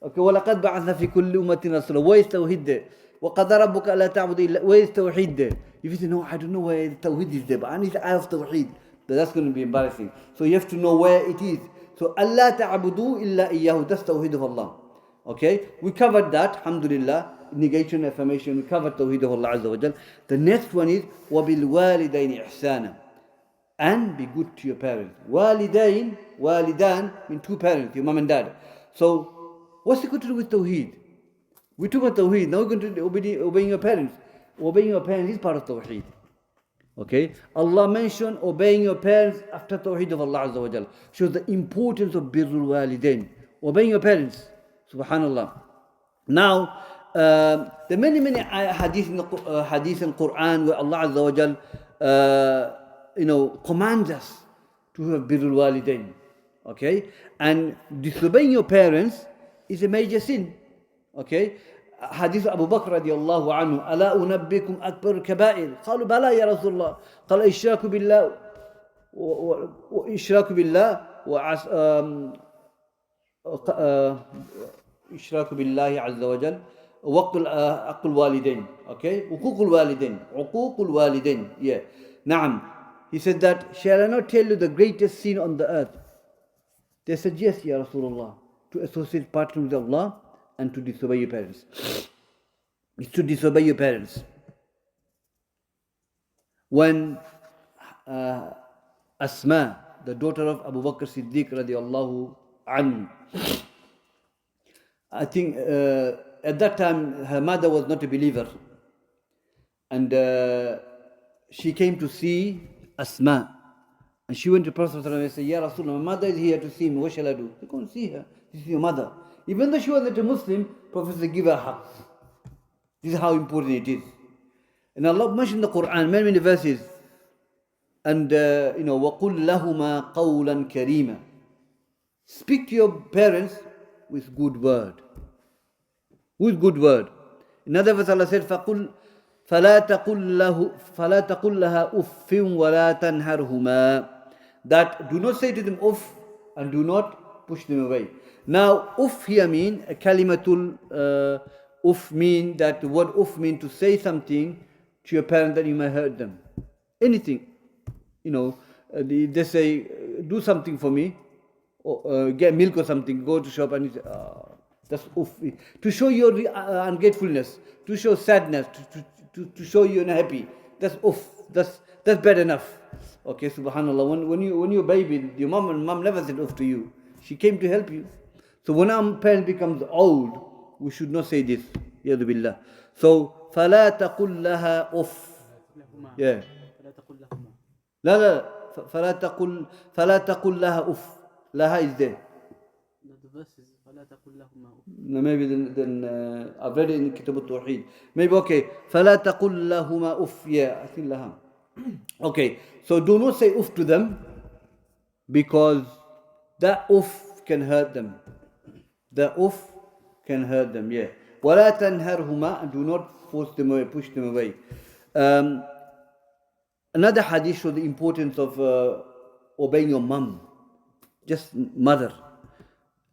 Okay, وَلَقَدْ بَعَثْنَا فِي كُلِّ أُمَّةٍ رَسُولًا. Where is Tawheed there? وَقَضَى رَبُّكَ أَلَّا تَعْبُدُوا إِلَّا. Where is Tawheed there? If you say, no, I don't know where the Tawheed is there, but I need the eye of Tawheed. That's going to be embarrassing. So you have to know where it is. So أَلَّا تَعْبُدُوا إِلَّا إِيَّهُ. That's Tawheed of Allah. Okay, we covered that, alhamdulillah. Negation, affirmation, we covered Tawheed of Allah Azza wa Jal. The next one is وَبِالْوَالِدَيْنِ إِحْسَانًا. And be good to your parents. Walidain, walidan mean two parents, your mom and dad. So, what's it got to do with Tawheed? We took about Tawheed, now we're going to obeying your parents. Obeying your parents is part of Tawheed. Okay? Allah mentioned obeying your parents after Tawheed of Allah Azza wa Jal. Shows the importance of birrul walidain. Obeying your parents. Subhanallah. Now, there are many hadith in Quran where Allah Azza wa Jal commands us to have birrul walidain. Okay? And disobeying your parents is a major sin. Okay? حديث أبو بكر رضي الله عنه ألا أنبئكم أكبر الكبائر قالوا بلى يا رسول الله قال إشراك بالله وإشراك بالله إشراك بالله عز وجل وعقوق الوالدين. Okay? عقوق الوالدين. Yeah. نعم. He said that, shall I not tell you the greatest sin on the earth? They said, yes, Ya Rasulullah, to associate partners with Allah and to disobey your parents. It's to disobey your parents. When Asma, the daughter of Abu Bakr Siddiq radiallahu anhu, I think at that time her mother was not a believer. And she came to see Asma. And she went to Prophet and said, Ya Rasulullah, my mother is here to see me. What shall I do? You can't see her. This is your mother. Even though she was not a Muslim, Prophet said, give her haq. This is how important it is. And Allah mentioned in the Quran many verses. And, وَقُلْ لَهُمَا قَوْلًا كَرِيمًا. Speak to your parents with good word. With good word. Another verse Allah said, فَلَا تَقُلْ لَهَا أُفٍّ وَلَا تَنْهَرْهُمَا. That do not say to them uff and do not push them away. Now, uff here mean, kalimatul uff mean that the word uff mean to say something to your parent that you may hurt them. Anything. They say, do something for me, or get milk or something, go to shop and you say, that's uff. To show your ungratefulness, to show sadness, to show you're unhappy. That's uff. That's bad enough. Okay, subhanallah. When you're a baby, your mom never said uff to you. She came to help you. So when our parent becomes old, we should not say this. Yadu billah. So فَلَا تَقُلْ لَهَا أُفٍّ. Yeah. لا فلا تقل لها أف. لها is there. The verse is فلا تقل لهما أف. No, maybe then I've read it in Kitab at-Tawheed. Maybe okay. فلا تقل لهما أف. Yeah, I think لها. Okay, so do not say uff to them because that uff can hurt them. The uff can hurt them, yeah. وَلَا تَنْهَرْهُمَا. And do not force them away, push them away. Another hadith shows the importance of obeying your mom, just mother.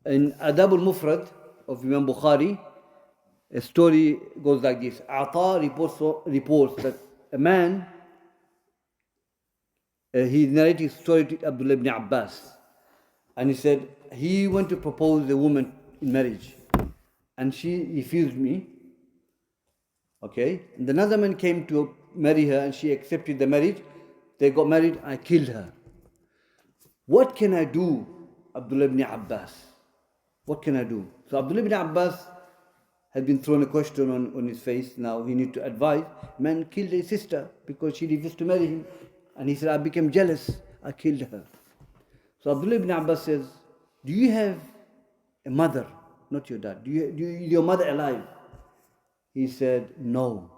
In Adab al-Mufrad of Imam Bukhari, a story goes like this. Ata reports that a man, he narrated a story to Abdul ibn Abbas. And he said, he went to propose a woman in marriage. And she refused me. Okay. And another man came to marry her and she accepted the marriage. They got married. I killed her. What can I do, Abdul ibn Abbas? What can I do? So Abdul ibn Abbas had been thrown a question on his face. Now he need to advise. Man killed his sister because she refused to marry him. And he said, I became jealous. I killed her. So Abdul ibn Abbas says, do you have a mother? Not your dad. Is your mother alive? He said, no.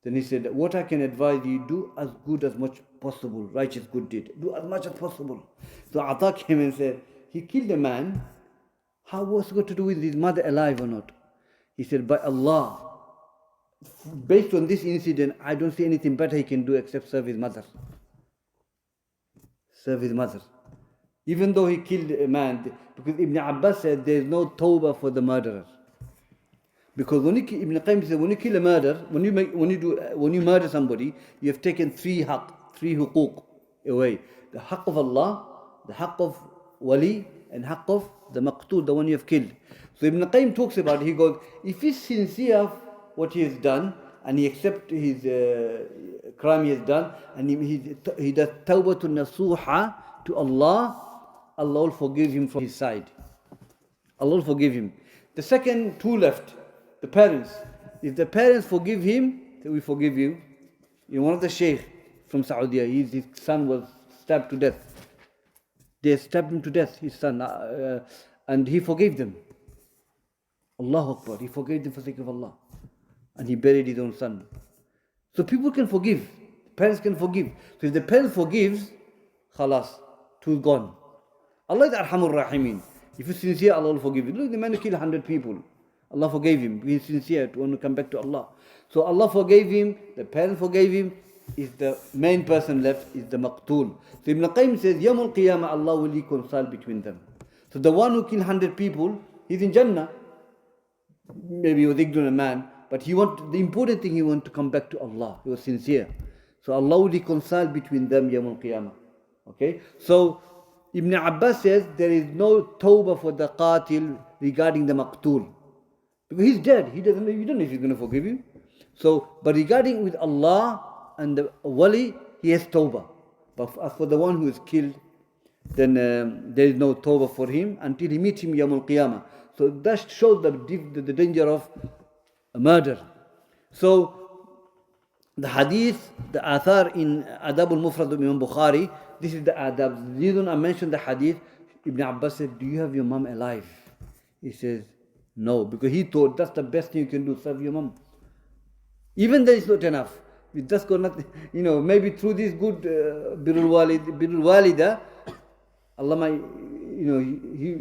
Then he said, what I can advise you, do as good as much possible, righteous good deed. Do as much as possible. So Ata came and said, he killed a man. what's it got to do with his mother alive or not? He said, by Allah, based on this incident, I don't see anything better he can do except serve his mother. Serve his mother. Even though he killed a man, because Ibn Abbas said there is no tawbah for the murderer. Because Ibn Qayyim said, when you kill a murder, when you murder somebody, you have taken three huquq away. The haqq of Allah, the haqq of wali, and haqq of the maqtul, the one you have killed. So Ibn Qayyim talks about it. He goes, if he's sincere what he has done, and he accepts his crime he has done, and he does tawbatun nasuha to Allah, Allah will forgive him from his side. Allah will forgive him. The second two left, the parents. If the parents forgive him, then we forgive you. One of the Shaykh from Saudi, his son was stabbed to death. They stabbed him to death, his son, and he forgave them. Allahu Akbar, he forgave them for the sake of Allah. And he buried his own son. So people can forgive. Parents can forgive. So if the parents forgives, khalas, too gone. Allah is Arhamur Rahimin. If you're sincere, Allah will forgive you. Look, the man who killed 100 people. Allah forgave him. He's sincere to want to come back to Allah. So Allah forgave him, the parents forgave him, is the main person left, is the maqtul. So Ibn Qayyim says, Yawmul Qiyamah, Allah will reconcile between them. So the one who killed 100 people, he's in Jannah. Maybe he was ignorant man, but the important thing, he wanted to come back to Allah. He was sincere. So Allah will reconcile between them, Yawmul Qiyamah. Okay? So Ibn Abbas says, there is no tawbah for the qatil regarding the maqtul. Because he's dead. You don't know if he's going to forgive you. So, but regarding with Allah and the wali, he has tawbah. But as for the one who is killed, then there is no tawbah for him until he meets him Yawmul Qiyamah. So that shows the danger of a murder. So the hadith, the athar in Adab al-Mufrad of Imam Bukhari, this is the adab. The reason I mentioned the hadith, Ibn Abbas said, do you have your mom alive? He says, no, because he thought that's the best thing you can do, serve your mom. Even then it's not enough. We just got nothing, maybe through this good birrul walida, Allah might, he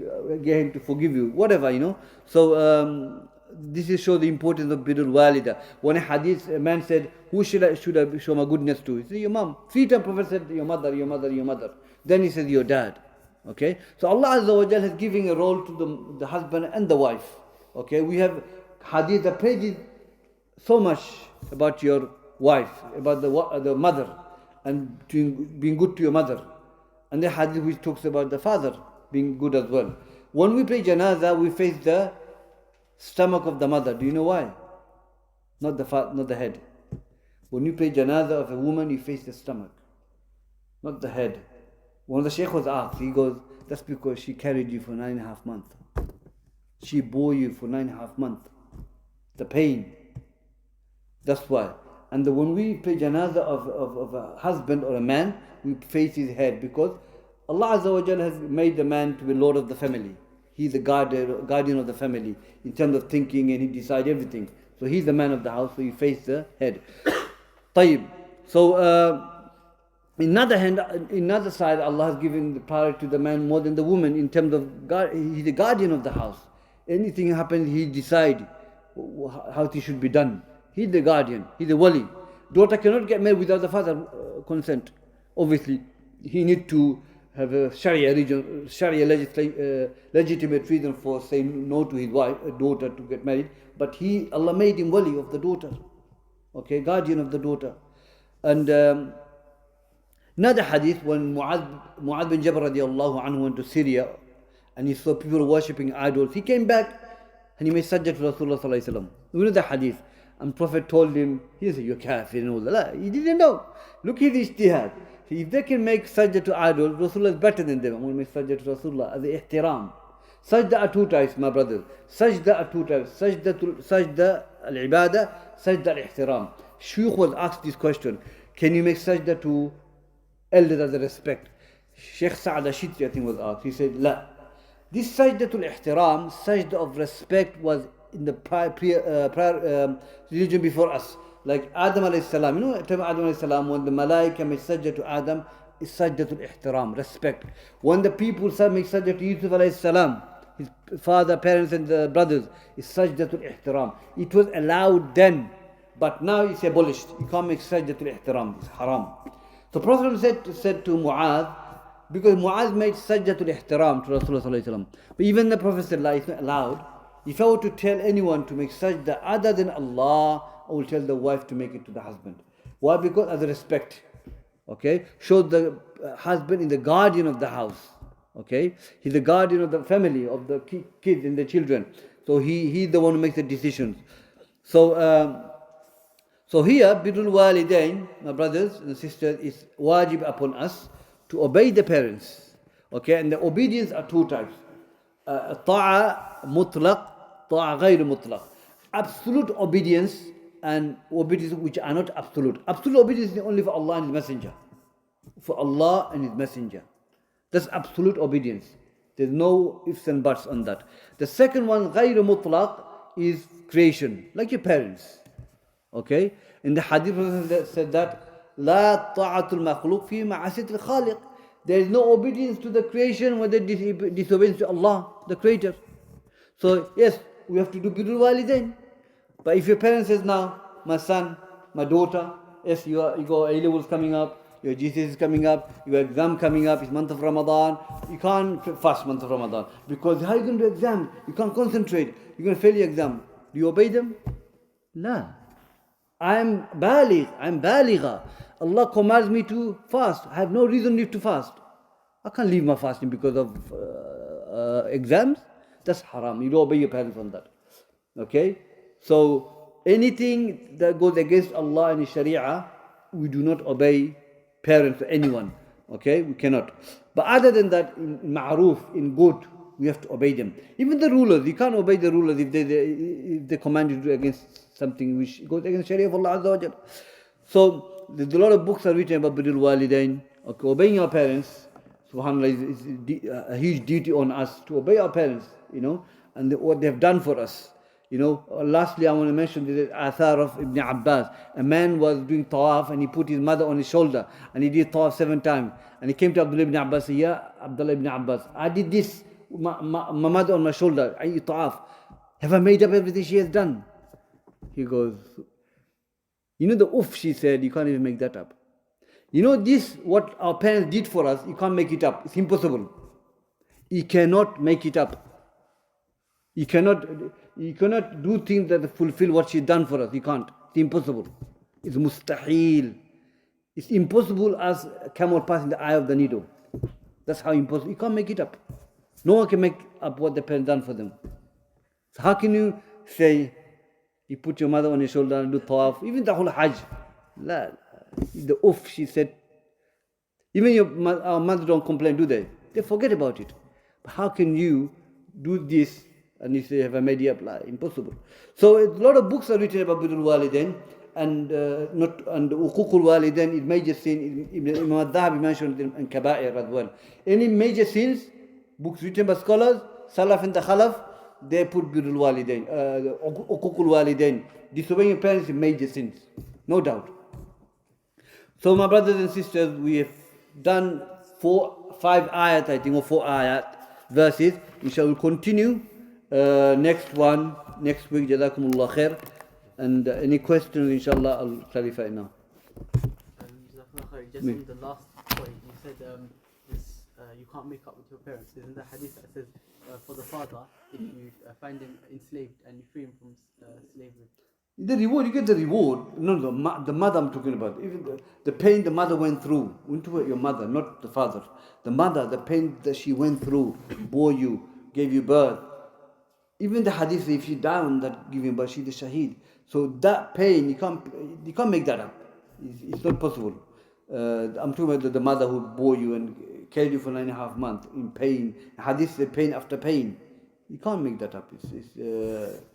get him to forgive you, whatever, So this is show the importance of birrul walida. One hadith, a man said, who should I show my goodness to? He said, your mom. 3 times Prophet said, your mother, your mother, your mother. Then he said, your dad. Okay? So Allah Azza wa Jal has given a role to the husband and the wife. Okay? We have hadith that praises so much about your wife, about the mother, and being good to your mother. And the hadith which talks about the father being good as well. When we pray janazah, we face the stomach of the mother. Do you know why? Not the head. When you pray janazah of a woman, you face the stomach, not the head. One of the Shaykh was asked, he goes, that's because she carried you for 9.5 months. She bore you for 9.5 months. The pain. That's why. And when we pray janazah of a husband or a man, we face his head, because Allah Azza wa Jalla has made the man to be Lord of the family. He's the guardian of the family in terms of thinking, and he decides everything. So he's the man of the house, so you face the head. طيب. So another side, Allah has given the priority to the man more than the woman in terms of he's the guardian of the house. Anything happens, he decides how it should be done. He's the guardian, he's the wali. Daughter cannot get married without the father consent. Obviously, he needs to have a Sharia legitimate reason for saying no to his daughter to get married. But Allah made him wali of the daughter. Okay, guardian of the daughter. And another hadith, when Mu'adh bin Jabal radiallahu anhu went to Syria and he saw people worshipping idols, he came back and he made sajda to Rasulullah sallallahu alaihi wasallam. You know the hadith. And Prophet told him, he said, you're kafir and all that. He didn't know. Look at his ijtihad. If they can make sajda to idols, Rasulullah is better than them. I'm going to make sajda to Rasulullah as a ihtiram. Sajda are 2 types, my brothers. Sajda are 2 types. Sajda al-ibadah, sajda al-ihtiram. Shaykh was asked this question. Can you make sajda to elders as a respect? Shaykh Sa'ad Ashitri, I think, was asked. He said, la. This sajda al-ihtiram, sajda of respect, was in the prior religion before us. Like Adam alayhi salam, Adam alayhi salam, when the malaika made sajda to Adam, is sajdatul ihtiram, respect. When the people make sajda to Yusuf alayhi salam, his father, parents and the brothers, is sajdatul ihtiram. It was allowed then, but now it's abolished. You can't make sajdatul ihtiram, it's haram. So Prophet said to Mu'adh, because Mu'adh made sajdatul ihtiram to Rasulullah sallallahu alaihi wasallam. But even the Prophet said, it's not allowed. If I were to tell anyone to make sajda other than Allah, I will tell the wife to make it to the husband. Why? Because as a respect. Okay? Show the husband is the guardian of the house. Okay? He's the guardian of the family, of the kids and the children. So he's the one who makes the decisions. So here, birrul walidain, my brothers and sisters, is wajib upon us to obey the parents. Okay? And the obedience are two types. Ta'a mutlaq, ta'a ghayr mutlaq. Absolute obedience and obedience which are not absolute. Absolute obedience is only for Allah and His Messenger. For Allah and His Messenger. That's absolute obedience. There's no ifs and buts on that. The second one, ghayr mutlaq, is creation, like your parents. Okay? In the hadith said that, لا طاعة المخلوق في معصية الخالق. There is no obedience to the creation whether disobedience to Allah, the Creator. So yes, we have to do birrul walidain. But if your parents says now, my son, my daughter, yes, you got A-levels coming up, your GCSE is coming up, your exam coming up, it's month of Ramadan, you can't fast month of Ramadan. Because how are you going to do exam? You can't concentrate, you're going to fail your exam. Do you obey them? No. I'm baligha. Allah commands me to fast. I have no reason to fast. I can't leave my fasting because of exams. That's haram. You don't obey your parents on that. Okay? So anything that goes against Allah and His Sharia, we do not obey parents or anyone. Okay? We cannot. But other than that, in ma'roof, in good, we have to obey them. Even the rulers, you can't obey the rulers if they command you to do against something which goes against Sharia of Allah Azza wa Jal. So there's a lot of books are written about birrul walidain. Okay, obeying our parents, subhanAllah, is a huge duty on us to obey our parents, and what they have done for us. Lastly, I want to mention the athar of Ibn Abbas. A man was doing tawaf and he put his mother on his shoulder and he did tawaf 7 times. And he came to Abdul ibn Abbas and said, Ya Abdullah ibn Abbas, I did this, my mother on my shoulder, I did tawaf. Have I made up everything she has done? He goes, the oof she said, you can't even make that up. This, what our parents did for us, you can't make it up. It's impossible. You cannot make it up. You cannot do things that fulfill what she done for us. You can't. It's impossible. It's mustahil. It's impossible as a camel passing the eye of the needle. That's how impossible. You can't make it up. No one can make up what the parents done for them. So how can you say, you put your mother on your shoulder and do tawaf, even the whole hajj? La, the oof, she said. Even our mothers don't complain, do they? They forget about it. But how can you do this and you say, have I made it up? La, impossible. So a lot of books are written about birrul walidain and uququl walidain is major sin. Imam al-Dhahabi mentioned in Kaba'ir as well. Any major sins, books written by scholars, Salaf and the Khalaf, they put birrul walidain, uququl walidain. Disobeying your parents is major sins, no doubt. So my brothers and sisters, we have done 5 ayat, I think, or 4 ayat verses. We shall continue next week. Jazakumullah khair. And any questions, inshallah, I'll clarify now. Just on the last point, you said you can't make up with your parents. Isn't the hadith that says for the father, if you find him enslaved and you free him from slavery? The reward, you get the reward. No, the mother I'm talking about. Even the pain the mother went through. Your mother, not the father. The mother, the pain that she went through, bore you, gave you birth. Even the hadith, if she died on that giving birth, she's the shaheed. So that pain, you can't make that up. It's not possible. I'm talking about the mother who bore you and carried you for 9.5 months in pain. Hadith says pain after pain. You can't make that up. It's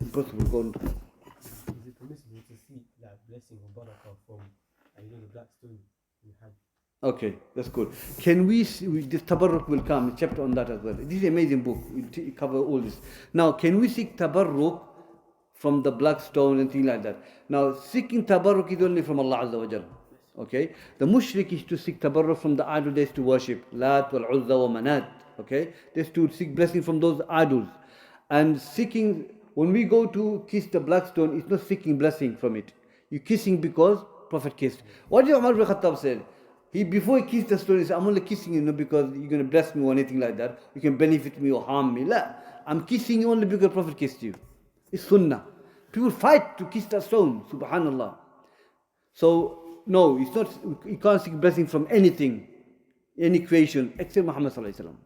impossible. Is it permissible to seek that blessing or barakah from the black stone we had? Okay, that's good. Can this tabarruk will come, a chapter on that as well. This is an amazing book. It covers all this. Now, can we seek tabarruk from the black stone and things like that? Now, seeking tabarruk is only from Allah Azza wa Jal. Okay? The mushrik is to seek tabarruk from the idol days to worship. Lat wal Uzza wa Manat. Okay, they used to seek blessing from those idols. And seeking, when we go to kiss the black stone, it's not seeking blessing from it. You're kissing because Prophet kissed. What did Umar ibn Khattab say? Before he kissed the stone, he said, I'm only kissing you not because you're going to bless me or anything like that. You can benefit me or harm me. La, I'm kissing you only because Prophet kissed you. It's sunnah. People fight to kiss the stone, subhanallah. So, no, it's not, you can't seek blessing from anything, any creation, except Muhammad sallallahu alaihi wasallam.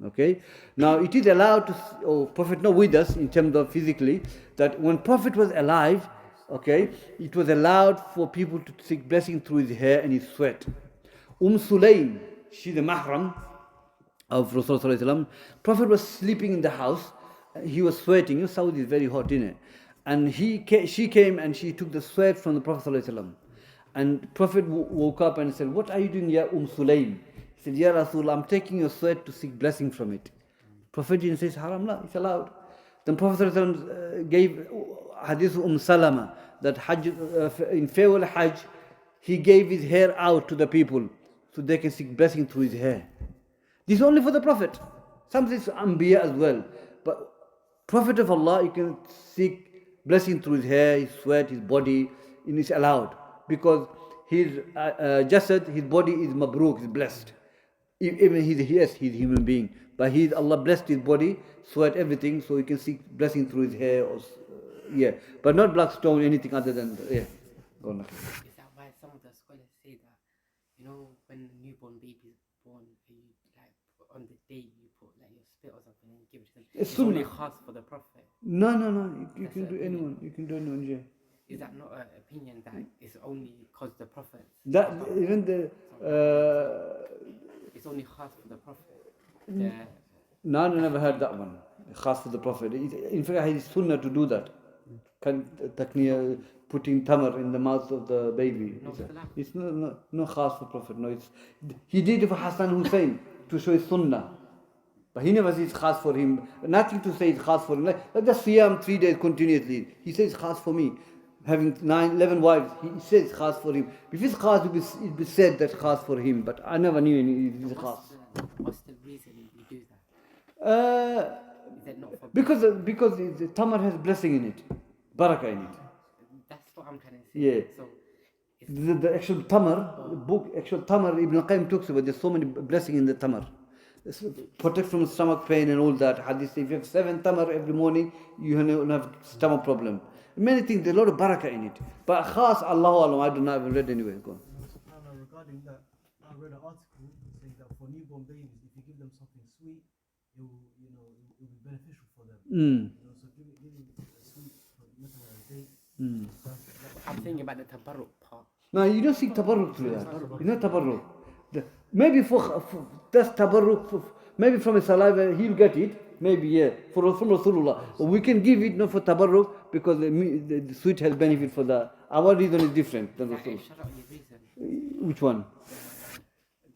Okay? Now, it is allowed to, Prophet not with us in terms of physically, that when Prophet was alive, okay, it was allowed for people to seek blessing through his hair and his sweat. Sulaym, she's the mahram of Rasulullah sallallahu alaihi wasallam. Prophet was sleeping in the house, he was sweating. Saudi is very hot, isn't it? And she came and she took the sweat from the Prophet sallallahu alaihi wasallam. And Prophet woke up and said, what are you doing, Ya Sulaym? He said, Ya Rasul, I'm taking your sweat to seek blessing from it. Prophet didn't say, it's haram, la, it's allowed. Then Prophet sallallahu alaihi wasallam gave hadith Salama, that Hajj, in farewell Hajj, he gave his hair out to the people so they can seek blessing through his hair. This is only for the Prophet. Some say Anbiya as well. But Prophet of Allah, you can seek blessing through his hair, his sweat, his body, and it's allowed. Because his jasad, his body is mabruk, is blessed. Even he's a human being. But Allah blessed his body, sweat, everything, so he can seek blessing through his hair. But not black stone, anything other than, Go on. Is that why some of the scholars say that, when a newborn baby is born, you, like, on the day you put like your spit or something and give it to them? It's only khas for the Prophet. No. You can do anyone. You can do anyone, Is that not an opinion that it's only because the Prophet? That even the it's only khas for the Prophet. No, I never heard that one. Khas for the Prophet. In fact, it's sunnah to do that. Putting tamar in the mouth of the baby. It's not khas for Prophet. No, he did it for Hassan Hussein to show his sunnah. But he never says khas for him. Nothing to say it's khas for him. Like the siyam 3 days continuously. He says khas for me. Having 11 wives, he says khas for him. If it's khas, it be said that khas for him. But I never knew it is khas. What's the reason you do that? Is that not for because the tamar has blessing in it, barakah in it. That's what I'm trying to say. Yeah. So the actual tamar, Ibn al-Qayyim talks about. There's so many blessing in the tamar. It's protect from stomach pain and all that. Hadith, if you have 7 tamar every morning, you don't have stomach problem. Many things, there's a lot of barakah in it. But khas, Allahu Alam, I don't know, I haven't read anyway. Go on. Regarding that, I read an article saying that for newborn babies, if you give them something sweet, it will be beneficial for them. So giving a sweet, nothing like a date. I'm thinking about the tabarruk part. No, you don't seek tabarruk through that. It's not tabarruk. Maybe for that's tabarruk. Maybe from his saliva he'll get it. Maybe from Rasulullah. But we can give it not for tabarruk because the sweet has benefit for the. Our reason is different than Rasulullah. Which one?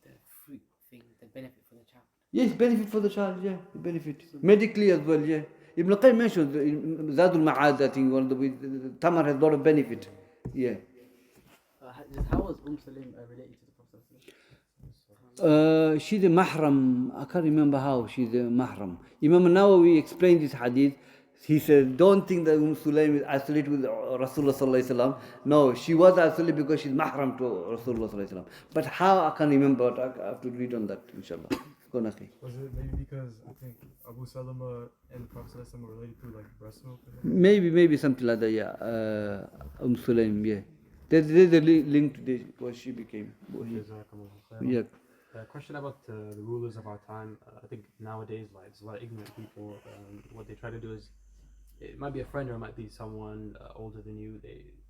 The fruit thing, the benefit for the child. Yes, benefit for the child. Yeah, benefit medically as well. Yeah. Ibn al-Qayyim mentioned in Zadul Ma'ad, I think one of the tamar has a lot of benefit. Yeah. How was Sulaym related to the Prophet? She's a mahram. I can't remember how she's a mahram. Imam Nawawi explained this hadith. He said, don't think that Sulaym is isolated with Rasulullah sallallahu alaihi wasallam. No, she was isolated because she's mahram to Rasulullah sallallahu alaihi wasallam. But how, I can't remember. I have to read on that, inshallah. Go on, Akhi. Was it maybe because I think Abu Salama and Prophet were related through like breast milk? Maybe something like that, yeah. Sulaym, yeah. There's a link to this, what she became. Yeah. A question about the rulers of our time. I think nowadays, like, there's a lot of ignorant people. What they try to do is, it might be a friend or it might be someone older than you.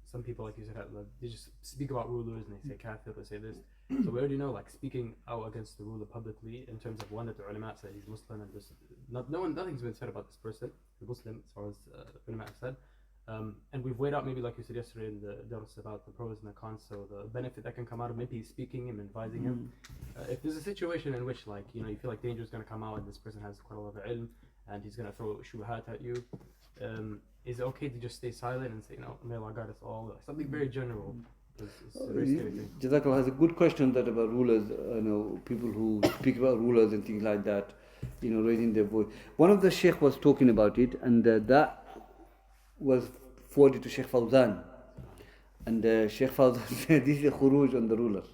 Some people, like you said, they just speak about rulers and they say kafir, they say this. So we already know, like, speaking out against the ruler publicly in terms of one that the ulama said he's Muslim and just nothing's been said about this person, the Muslim, as far as the ulama have said. And we've weighed out, maybe like you said yesterday in the dars, about the pros and the cons, so the benefit that can come out of maybe speaking him, advising him. If there's a situation in which, like, you feel like danger is going to come out and this person has quite a lot of ilm and he's going to throw shubuhat at you, is it okay to just stay silent and say, may Allah guide us all? Something very general. It's a very scary thing. Jazakallah has a good question that about rulers, people who speak about rulers and things like that. raising their voice. One of the Shaykh was talking about it, and that was forwarded to Shaykh Fawzan. And Shaykh Fawzan said, this is a khuruj on the rulers.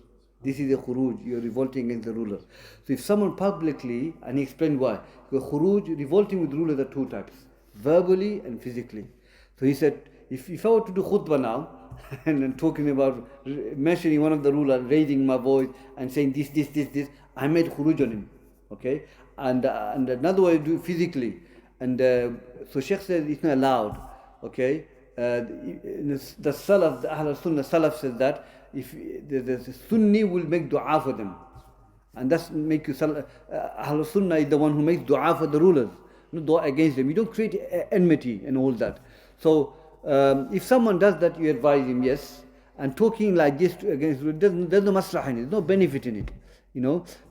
This is a khuruj, you're revolting against the rulers. So if someone publicly, and he explained why, because khuruj, revolting with rulers are two types, verbally and physically. So he said, if I were to do khutbah now, and talking about, mentioning one of the rulers, raising my voice and saying this, I made khuruj on him. Okay? And another way to do it physically. And so Shaykh said it's not allowed. Okay? The Salaf, the Ahl Sunnah Salaf said that if the Sunni will make dua for them, and that's make you Ahl Sunnah is the one who makes dua for the rulers, not dua against them. You don't create enmity and all that. So if someone does that, you advise him, yes. And talking like this against, there's no maslahah in it, there's no benefit in it.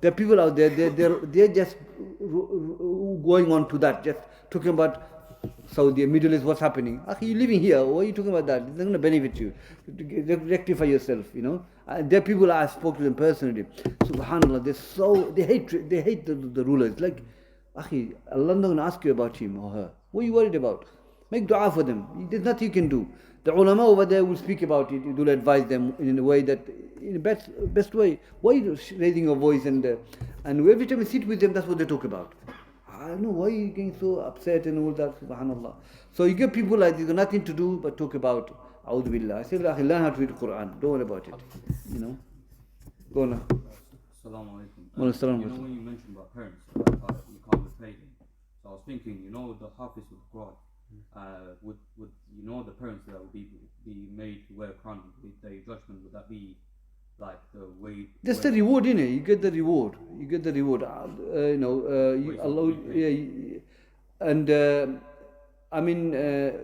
There are people out there, they're just going on to that, just talking about Saudi, Middle East, what's happening. You're living here, why are you talking about that? It's not going to benefit you. Rectify yourself, There are people, I spoke to them personally. Subhanallah, they hate the rulers. Like, Allah not going to ask you about him or her. What are you worried about? Make dua for them. There's nothing you can do. The ulama over there will speak about it. You will advise them in a way that, in the best way. Why are you raising your voice? And every time you sit with them, that's what they talk about. I don't know, why are you getting so upset and all that, subhanallah. So you get people like this, got nothing to do but talk about A'udhu Billah. I say, learn how to read the Quran. Don't worry about it. Go on. Assalamu alaikum. When you mentioned about parents, you can't repay them. So I was thinking, the Hafiz with the Quran, would the parents that would be made to wear a crown with their judgment, would that be like the way? That's the reward, innit? You get the reward.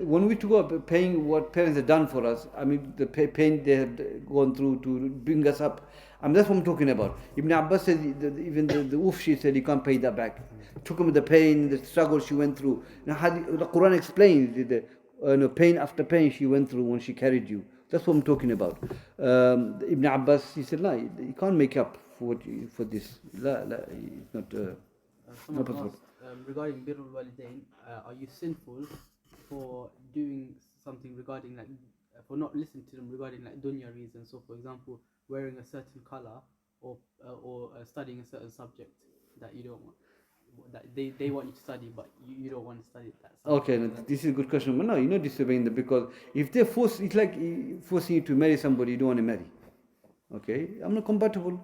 When we talk about paying what parents have done for us, the pain they have gone through to bring us up, that's what I'm talking about. Ibn Abbas said, even the Uf, she said, you can't pay that back. Took him the pain, the struggle she went through. Now, the Quran explains the pain after pain she went through when she carried you. That's what I'm talking about. Ibn Abbas, he said, no, you can't make up for this. It's not possible. Regarding Birrul Walidain, are you sinful for doing something regarding for not listening to them regarding dunya reasons? So, for example, wearing a certain color or studying a certain subject that you don't want, that they want you to study, but you don't want to study that subject. Okay, this is a good question. But no, you're not disobeying them, because if they force, it's like forcing you to marry somebody you don't want to marry. Okay, I'm not compatible.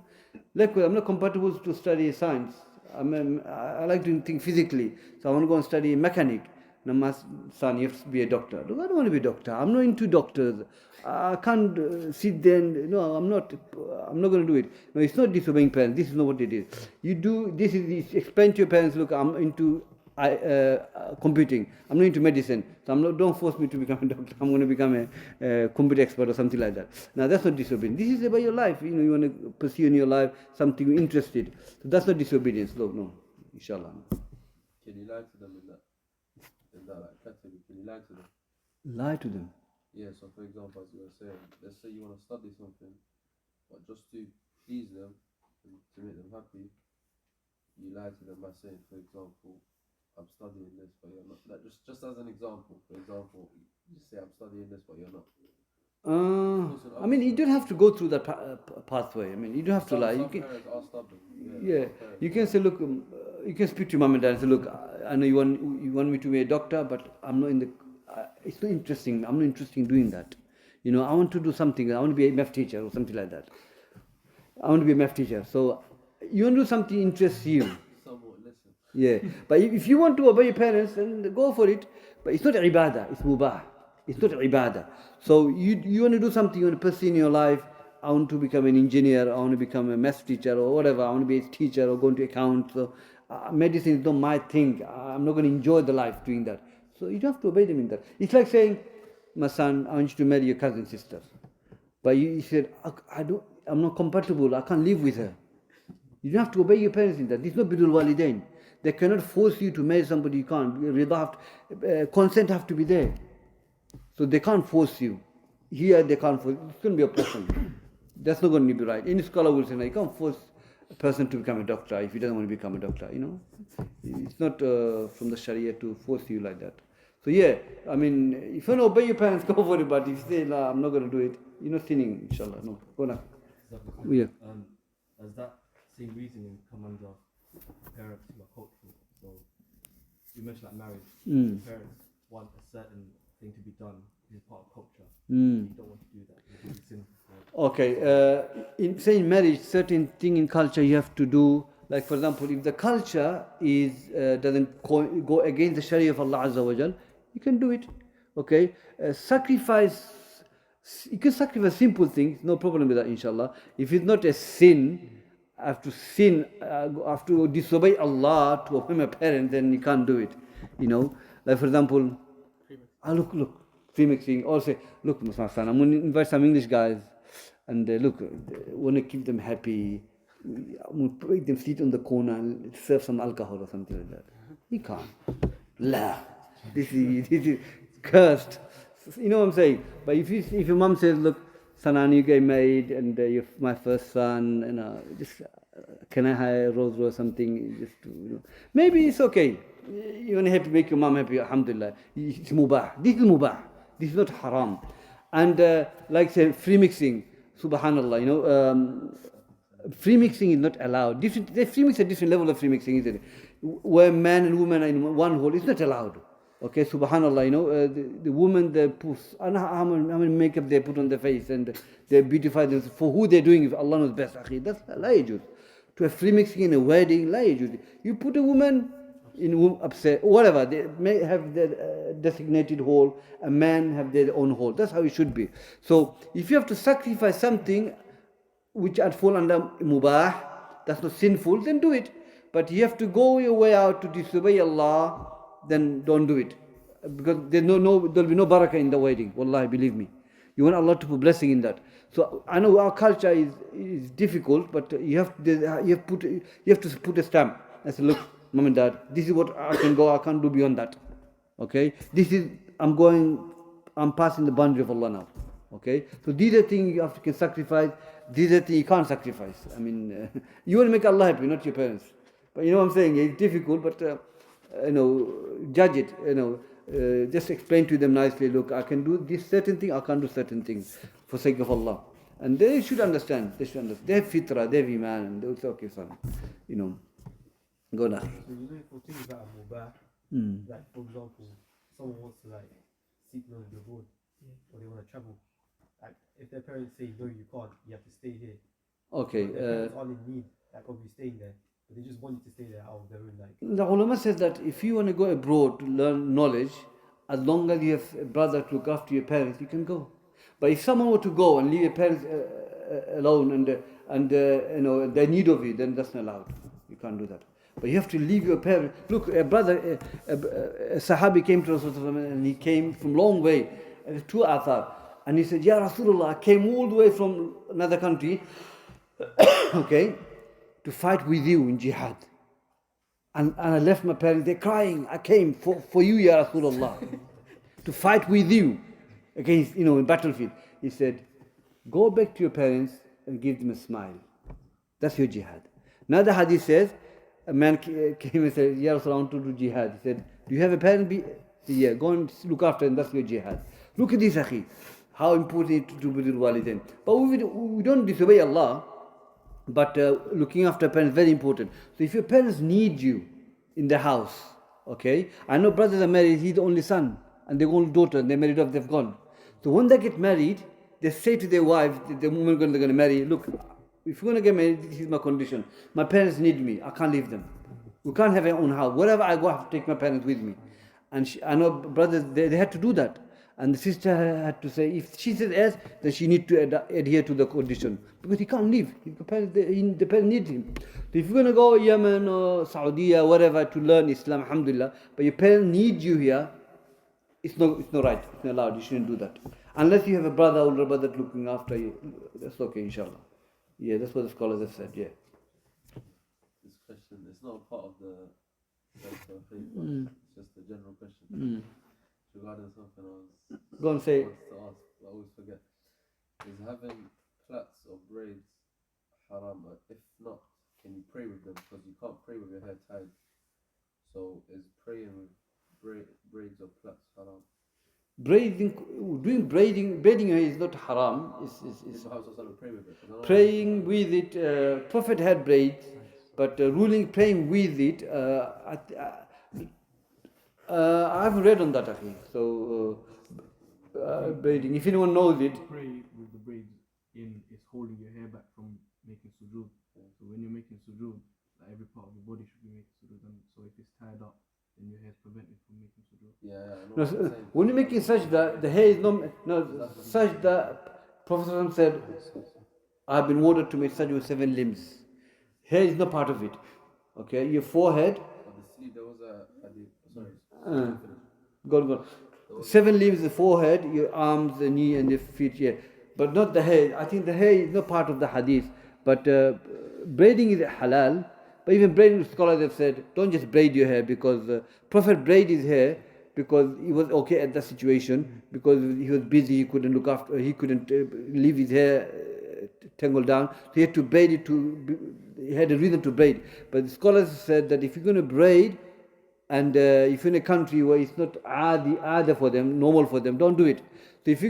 I'm not compatible to study science. I like doing things physically, so I want to go and study mechanic. Now, my son, you have to be a doctor. Look, I don't want to be a doctor. I'm not into doctors. I can't sit there and, no, I'm not going to do it. No, it's not disobeying parents. This is not what it is. You do, this is, explain to your parents, look, I'm into computing. I'm not into medicine. So don't force me to become a doctor. I'm going to become a computer expert or something like that. Now, that's not disobedience. This is about your life. You want to pursue in your life something you're interested. So that's not disobedience. No, inshallah. Can you lie to them in that? Can you lie to them? Lie to them? Yeah, so for example, as you were saying, let's say you want to study something, but just to please them, and to make them happy, you lie to them by saying, for example, I'm studying this, but you're not. Like just as an example, for example, you say I'm studying this, but you're not. You don't have to go through that pathway. You don't have to lie. Some parents are stubborn. You can say, look, you can speak to mom and dad and say, look, I know you want me to be a doctor, but I'm not in the. It's not interesting. I'm not interested in doing that. I want to do something. I want to be a math teacher or something like that. I want to be a math teacher. So you want to do something interests you. Somewhat listen. Yeah, but if you want to obey your parents, then go for it. But it's not ibadah. It's mubah. It's not ibadah. So you want to do something, you want to pursue in your life. I want to become an engineer. I want to become a math teacher or whatever. I want to be a teacher or go into accounts. So medicine is not my thing. I'm not going to enjoy the life doing that. So you don't have to obey them in that. It's like saying, my son, I want you to marry your cousin's sister. But you said, I'm not compatible. I can't live with her. You don't have to obey your parents in that. This is not Birrul Walidain. They cannot force you to marry somebody you can't. Consent have to be there. So they can't force you. Here they can't force. It's going to be a person. That's not going to be right. Any scholar will say, no, you can't force person to become a doctor if he doesn't want to become a doctor, you know. It's not from the Sharia to force you like that. So yeah, I mean, if you want to obey your parents, go for it, but if you say, nah, I'm not going to do it, you're not sinning, inshallah, no. Go now. Yeah. Does that same reasoning come under parents who are cultural? So you mentioned like marriage, parents want a certain thing to be done, is part of culture. You don't want to do that. You do sin. Okay, in saying marriage, certain thing in culture you have to do. Like for example, if the culture is doesn't go against the Sharia of Allah Azza wa Jal, you can do it. Okay, sacrifice. You can sacrifice simple things, no problem with that, inshallah. If it's not a sin, I have to sin, I have to disobey Allah to obey my parents, then you can't do it. You know, like for example, look, premixing, or say, look, Muslim, I'm going to invite some English guys, and look, want to keep them happy. I'm going to make them sit on the corner and serve some alcohol or something like that. You can't. La, this is cursed. You know what I'm saying? But if your mom says, look, Sanan, you get married, and you're my first son, you know, just can I hire Rose or something? Just to, you know, maybe it's okay. You only have to make your mom happy. Alhamdulillah, it's mubah. This is mubah. This is not haram. And like say free mixing, subhanallah. You know, free mixing is not allowed. The free mix is a different level of free mixing, isn't it? Where man and woman are in one hole, it's not allowed. Okay, subhanallah, you know, the woman, they put, how many makeup they put on their face, and they beautify themselves for who they're doing, if Allah knows best. That's la yajuz. To have free mixing in a wedding, la yajuz. You put a woman in upset, whatever, they may have their designated hole, a man have their own hole. That's how it should be. So, if you have to sacrifice something which would fall under mubah, that's not sinful, then do it. But you have to go your way out to disobey Allah, then don't do it, because there'll be no barakah in the wedding. Wallahi, believe me. You want Allah to put blessing in that. So I know our culture is difficult, but you have to put a stamp and say, look, mom and dad, this is what I can go. I can't do beyond that. Okay, I'm passing the boundary of Allah now. Okay, so these are things you can sacrifice. These are things you can't sacrifice. I mean, you want to make Allah happy, not your parents. But you know what I'm saying? It's difficult, but you know, judge it. You know, just explain to them nicely. Look, I can do this certain thing. I can't do certain things for sake of Allah, and they should understand. They have fitrah, they have iman, and they'll say, okay, son, you know, go now. So you know, for things that are mubah, like for example, someone wants to like seek knowledge abroad, or they want to travel. Like if their parents say no, you can't, you have to stay here. Okay. Their parents aren't in need, like of you staying there. But they just want you to stay there out of their own like. The ulama says that if you want to go abroad to learn knowledge, as long as you have a brother to look after your parents, you can go. But if someone were to go and leave your parents alone and you know they need of you, then that's not allowed. You can't do that. But you have to leave your parents. Look, a brother, a Sahabi came to Rasulullah and he came from long way, to Athar, and he said, Ya Rasulullah, I came all the way from another country, okay, to fight with you in jihad. And I left my parents, they're crying. I came for you, Ya Rasulullah, to fight with you against, you know, in battlefield. He said, go back to your parents and give them a smile. That's your jihad. Now the hadith says, a man came and said, Ya Rasulullah, I want to do jihad. He said, do you have a parent? He said, yeah, go and look after them, that's your jihad. Look at this, akhi. How important it is to be walidain. But we don't disobey Allah, but looking after parents is very important. So if your parents need you in the house, okay, I know brothers are married, he's the only son, and they're only daughter, and they're married off, they've gone. So when they get married, they say to their wife, the woman they're going to marry, look, if you're going to get married, this is my condition. My parents need me, I can't leave them. We can't have our own house. Wherever I go, I have to take my parents with me. And I know brothers, they had to do that. And the sister had to say, if she says yes, then she needs to adhere to the condition. Because he can't leave. The parents need him. So if you're going to go Yemen or Saudi or wherever to learn Islam, alhamdulillah, but your parents need you here, it's not right. It's not allowed. You shouldn't do that. Unless you have a brother, older brother looking after you. That's okay, inshallah. Yeah, that's what the scholars have said, yeah. This question, it's not a part of the faith, but it's just a general question. Regarding something I was Go and say. to ask, I always forget. Is having plaits or braids haram? If not, can you pray with them? Because you can't pray with your hair tied. So is praying with braids or plaits haram? Doing braiding hair is not haram. Is How does someone pray with it? 'Cause I don't know praying with it. Prophet had braids, but praying with it. I haven't read on that, Akhi. So braiding. If anyone knows it, Pray with the braids in is holding your hair back from making sujood. So when you're making sujood, like every part of your body should be making sujood. And so if it's tied up, then your hair is prevented from making sujood. Yeah, I know no, what you're saying. when you're making sajda, the hair is no sajda. Prophet said, "I have been ordered to make sajda with 7 limbs." Hair is not part of it. Okay, your forehead. But the sleeve, there was a hadith. Sorry. Go. 7 limbs: the forehead, your arms, the knee, and the feet. Yeah, but not the hair. I think the hair is not part of the hadith. But braiding is halal. But even braiding, scholars have said, don't just braid your hair, because Prophet braided his hair because he was okay at that situation, because he was busy, he couldn't look after, he couldn't leave his hair tangled down. So he had to braid it he had a reason to braid. But the scholars said that if you're going to braid, and if you're in a country where it's not aada for them, normal for them, don't do it. So if I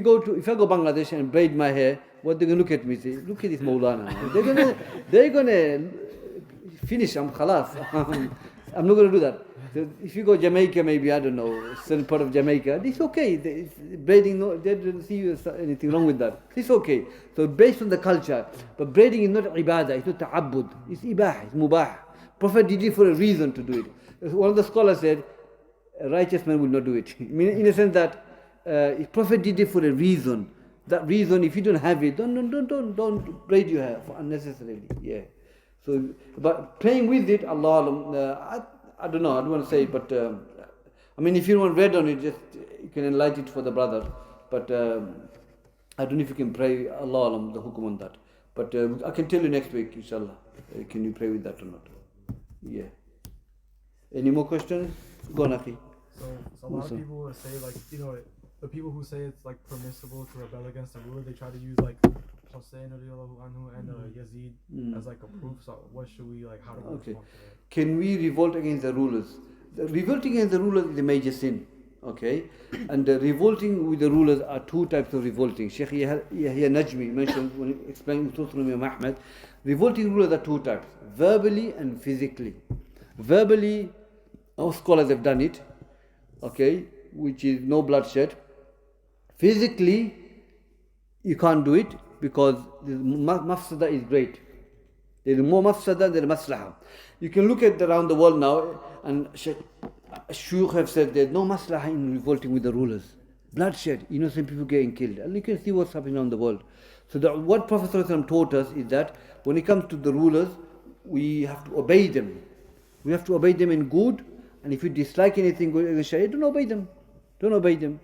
go Bangladesh and braid my hair, what they're going to look at me and say, look at this Maulana. They're gonna finish, I'm khalas. I'm not going to do that. So if you go Jamaica, maybe, I don't know, certain part of Jamaica, it's okay. Braiding, they don't see anything wrong with that. It's okay. So based on the culture, but braiding is not ibadah, it's not ta'abbud, it's ibah, it's mubah. Prophet did it for a reason to do it. One of the scholars said, a righteous man will not do it. In a sense that if Prophet did it for a reason, that reason, if you don't have it, don't braid your hair unnecessarily. Yeah. So, but playing with it, Allah, I don't know, I don't want to say it, but I mean, if you want read on it, just you can enlighten it for the brother. But I don't know if you can pray Allah the hukum on that. But I can tell you next week, inshallah. Can you pray with that or not? Yeah. Any more questions? Go on, Akhi. So a lot of people say, like, you know, the people who say it's like permissible to rebel against the ruler, they try to use like Hussein radiallahu anhu and Yazid as like a proof. So what should we, like, how do we respond to that? Can we revolt against the rulers? Revolting against the rulers is a major sin. Okay? And revolting with the rulers are 2 types of revolting. Shaykh Yahya Najmi mentioned when explaining Imam Ahmad, revolting rulers are 2 types, verbally and physically. Verbally, our scholars have done it, okay, which is no bloodshed. Physically, you can't do it because the mafsada is great. There is more mafsada than maslaha. You can look at around the world now, and Shaykh have said there's no maslaha in revolting with the rulers. Bloodshed, innocent people getting killed. And you can see what's happening around the world. So what Prophet ﷺ taught us is that when it comes to the rulers, we have to obey them. We have to obey them in good, and if you dislike anything going against Sharia, don't obey them. Don't obey them.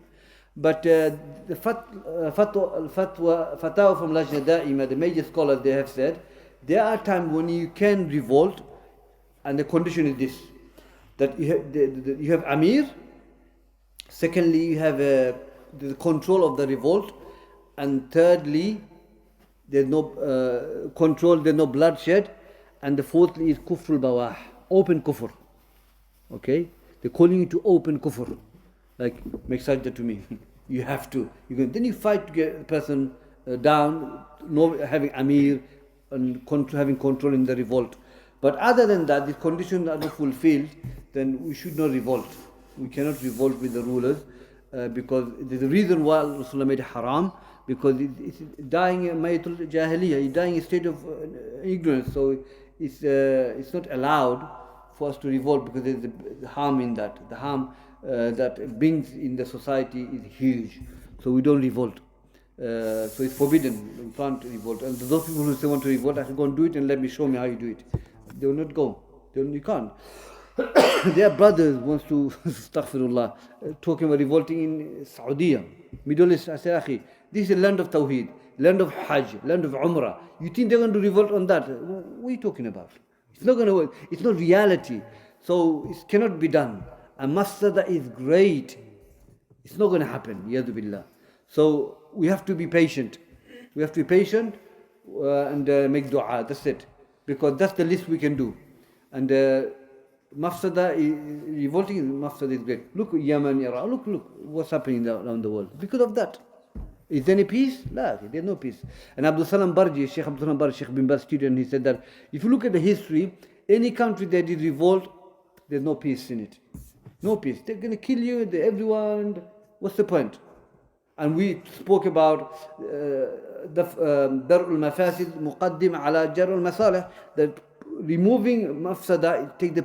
But the fatwa from Lajna Da'ima, the major scholars, they have said, there are times when you can revolt, and the condition is this, that you have Amir, secondly you have the control of the revolt, and thirdly there's no control, there's no bloodshed, and the fourthly is kufrul bawah, open kufr. Okay? They're calling you to open kufr. Like, make sajda to me. You have to. Then you fight to get the person down, having Amir and having control in the revolt. But other than that, the conditions are not fulfilled, then we should not revolt. We cannot revolt with the rulers because there's a reason why Rasulullah made it haram, because it's dying in mayatul jahiliyyah, it's dying in a state of ignorance. So it's not allowed for us to revolt because there's the harm in that. The harm that it brings in the society is huge. So we don't revolt. So it's forbidden. We can't revolt. And those people who say want to revolt, I should go and do it and let me show me how you do it. They will not go. You can't. Their brothers wants to, astaghfirullah, talking about revolting in Saudi, Middle East. I say, Akhi, this is a land of Tawheed, land of Hajj, land of Umrah. You think they're going to revolt on that? What are you talking about? It's not going to work. It's not reality. So it cannot be done. And mafsada is great. It's not going to happen. Yadu billah. So we have to be patient. We have to be patient and make dua. That's it. because that's the least we can do. And mafsada, revolting mafsada is great. Look, Yemen, Iraq, look what's happening around the world. Because of that. Is there any peace? No, there's no peace. And Abdul Salam Barji, Sheikh Abdul Salam Barji, Sheikh bin Baz student, he said that if you look at the history, any country that is revolt, there's no peace in it. No peace. They're going to kill you, everyone. What's the point? And we spoke about Dar'ul Mafasid Muqaddim ala Jar'ul Masalih, that removing mafsada take the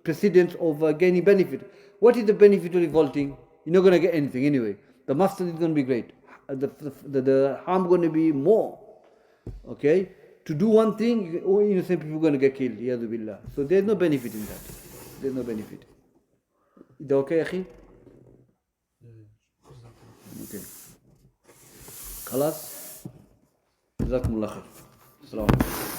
precedence of gaining benefit. What is the benefit of revolting? You're not going to get anything anyway. The mafsada is going to be great. The harm going to be more. Okay? To do one thing, innocent people are going to get killed. Yadu billah. So there's no benefit in that. There's no benefit. Is that okay, Akhi? Okay. خلاص جزاكم الله خير. السلام عليكم.